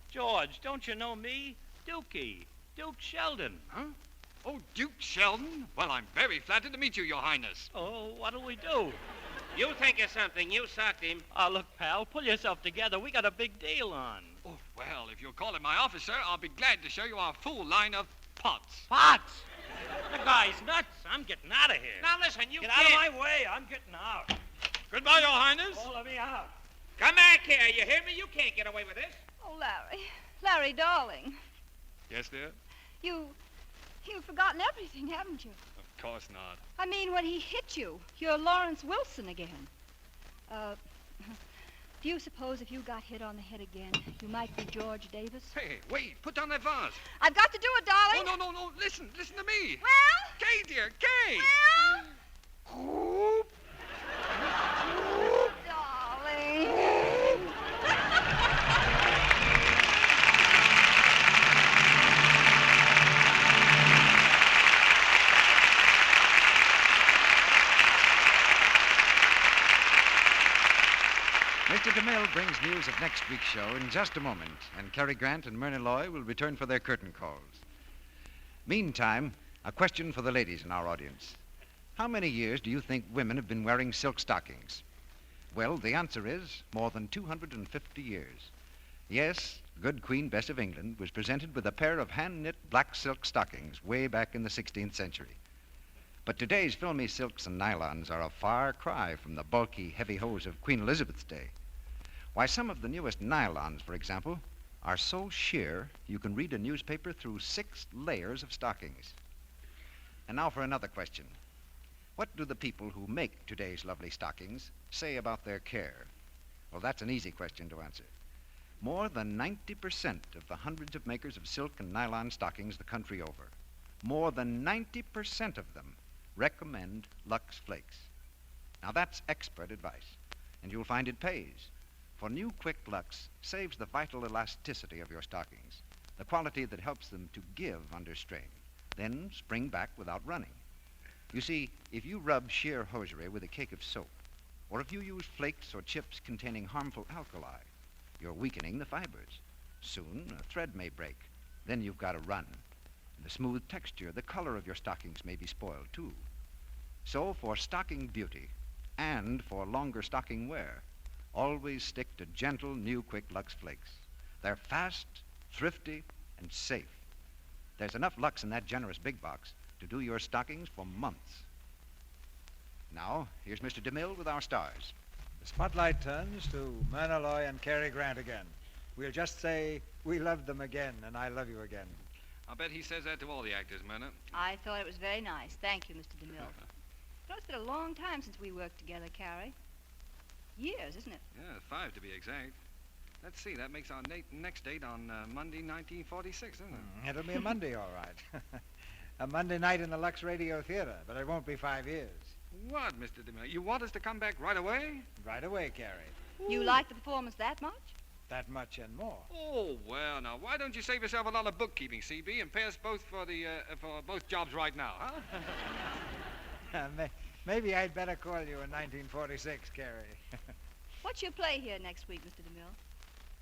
George, don't you know me? Dukey. Duke Sheldon. Huh? Oh, Duke Sheldon? Well, I'm very flattered to meet you, Your Highness. Oh, what'll we do? You think of something. You socked him. Oh, look, pal, pull yourself together. We got a big deal on. Oh, well, if you'll call at my office, sir, I'll be glad to show you our full line of pots. Pots? The guy's nuts. I'm getting out of here. Now, listen, you Get can't... out of my way. I'm getting out. Goodbye, Your Highness. Follow me out. Come back here. You hear me? You can't get away with this. Oh, Larry. Larry, darling. Yes, dear? You've forgotten everything, haven't you? Of course not. I mean, when he hit you, you're Lawrence Wilson again. Do you suppose if you got hit on the head again, you might be George Davis? Hey, wait. Put down that vase. I've got to do it, darling. Oh, no. Listen to me. Well? Kay, dear, Kay. Well? Darling. Mr. DeMille brings news of next week's show in just a moment, and Cary Grant and Myrna Loy will return for their curtain calls. Meantime, a question for the ladies in our audience. How many years do you think women have been wearing silk stockings? Well, the answer is more than 250 years. Yes, good Queen Bess of England was presented with a pair of hand-knit black silk stockings way back in the 16th century. But today's filmy silks and nylons are a far cry from the bulky, heavy hose of Queen Elizabeth's day. Why, some of the newest nylons, for example, are so sheer you can read a newspaper through 6 layers of stockings. And now for another question. What do the people who make today's lovely stockings say about their care? Well, that's an easy question to answer. More than 90% of the hundreds of makers of silk and nylon stockings the country over, more than 90% of them recommend Lux Flakes. Now, that's expert advice, and you'll find it pays. For new Quick Lux saves the vital elasticity of your stockings, the quality that helps them to give under strain, then spring back without running. You see, if you rub sheer hosiery with a cake of soap, or if you use flakes or chips containing harmful alkali, you're weakening the fibers. Soon, a thread may break. Then you've got to run. The smooth texture, the color of your stockings may be spoiled, too. So, for stocking beauty and for longer stocking wear, always stick to gentle, new Quick Lux Flakes. They're fast, thrifty, and safe. There's enough Lux in that generous big box to do your stockings for months. Now, here's Mr. DeMille with our stars. The spotlight turns to Myrna Loy and Cary Grant again. We'll just say, we loved them again, and I love you again. I'll bet he says that to all the actors, Myrna. I thought it was very nice. Thank you, Mr. DeMille. You know, it's been a long time since we worked together, Cary. Years, isn't it? Yeah, 5 to be exact. Let's see, that makes our next date on Monday, 1946, isn't it? It'll be a Monday, all right. A Monday night in the Lux Radio Theater, but it won't be 5 years. What, Mr. DeMille? You want us to come back right away? Right away, Cary. You like the performance that much? That much and more. Oh, well, now, why don't you save yourself a lot of bookkeeping, CB, and pay us both for both jobs right now, huh? Maybe I'd better call you in 1946, Cary. What's your play here next week, Mr. DeMille?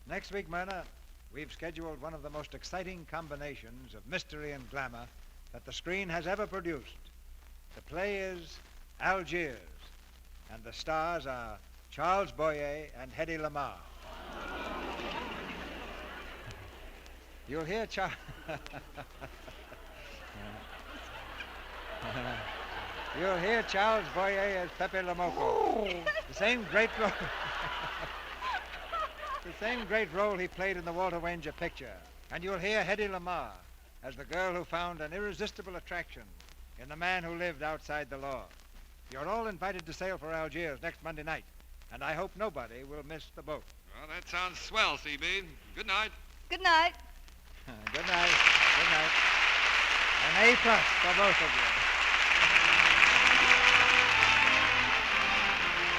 Next week, Myrna, we've scheduled one of the most exciting combinations of mystery and glamour that the screen has ever produced. The play is Algiers, and the stars are Charles Boyer and Hedy Lamarr. You'll hear You'll hear Charles Boyer as Pepe Lamoco. The same great role. The same great role he played in the Walter Wanger picture. And you'll hear Hedy Lamarr as the girl who found an irresistible attraction in the man who lived outside the law. You're all invited to sail for Algiers next Monday night, and I hope nobody will miss the boat. Well, that sounds swell, CB. Good night. Good night. Good night. Good night. An A+ for both of you.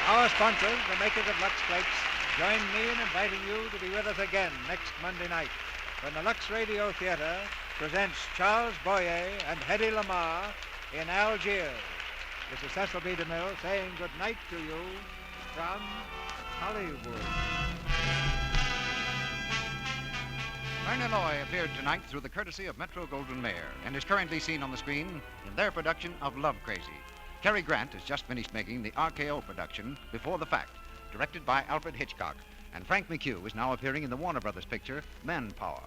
Our sponsors, the makers of Lux Flakes, join me in inviting you to be with us again next Monday night when the Lux Radio Theater presents Charles Boyer and Hedy Lamarr in Algiers. This is Cecil B. DeMille saying good night to you from Hollywood. Myrna Loy appeared tonight through the courtesy of Metro-Goldwyn-Mayer and is currently seen on the screen in their production of Love Crazy. Cary Grant has just finished making the RKO production, Before the Fact, directed by Alfred Hitchcock, and Frank McHugh is now appearing in the Warner Brothers picture, Manpower.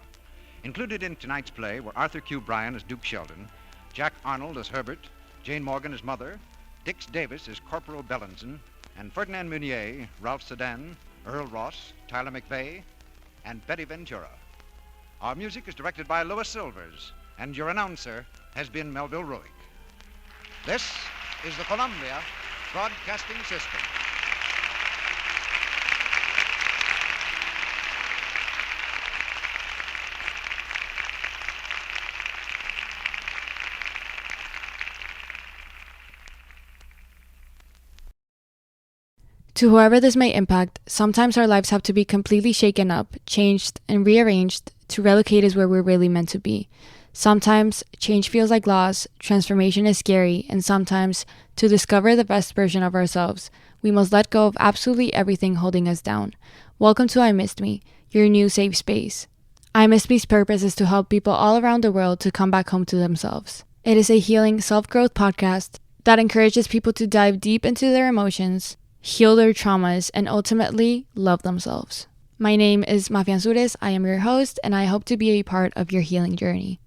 Included in tonight's play were Arthur Q. Bryan as Duke Sheldon, Jack Arnold as Herbert, Jane Morgan as Mother, Dix Davis as Corporal Bellinson, and Ferdinand Meunier, Ralph Sedan, Earl Ross, Tyler McVeigh, and Betty Ventura. Our music is directed by Louis Silvers, and your announcer has been Melville Ruick. This is the Columbia Broadcasting System. To whoever this may impact, sometimes our lives have to be completely shaken up, changed, and rearranged to relocate us where we're really meant to be. Sometimes change feels like loss, transformation is scary, and sometimes, to discover the best version of ourselves, we must let go of absolutely everything holding us down. Welcome to I Missed Me, your new safe space. I Missed Me's purpose is to help people all around the world to come back home to themselves. It is a healing self-growth podcast that encourages people to dive deep into their emotions, heal their traumas, and ultimately love themselves. My name is Mafian Sures. I am your host, and I hope to be a part of your healing journey.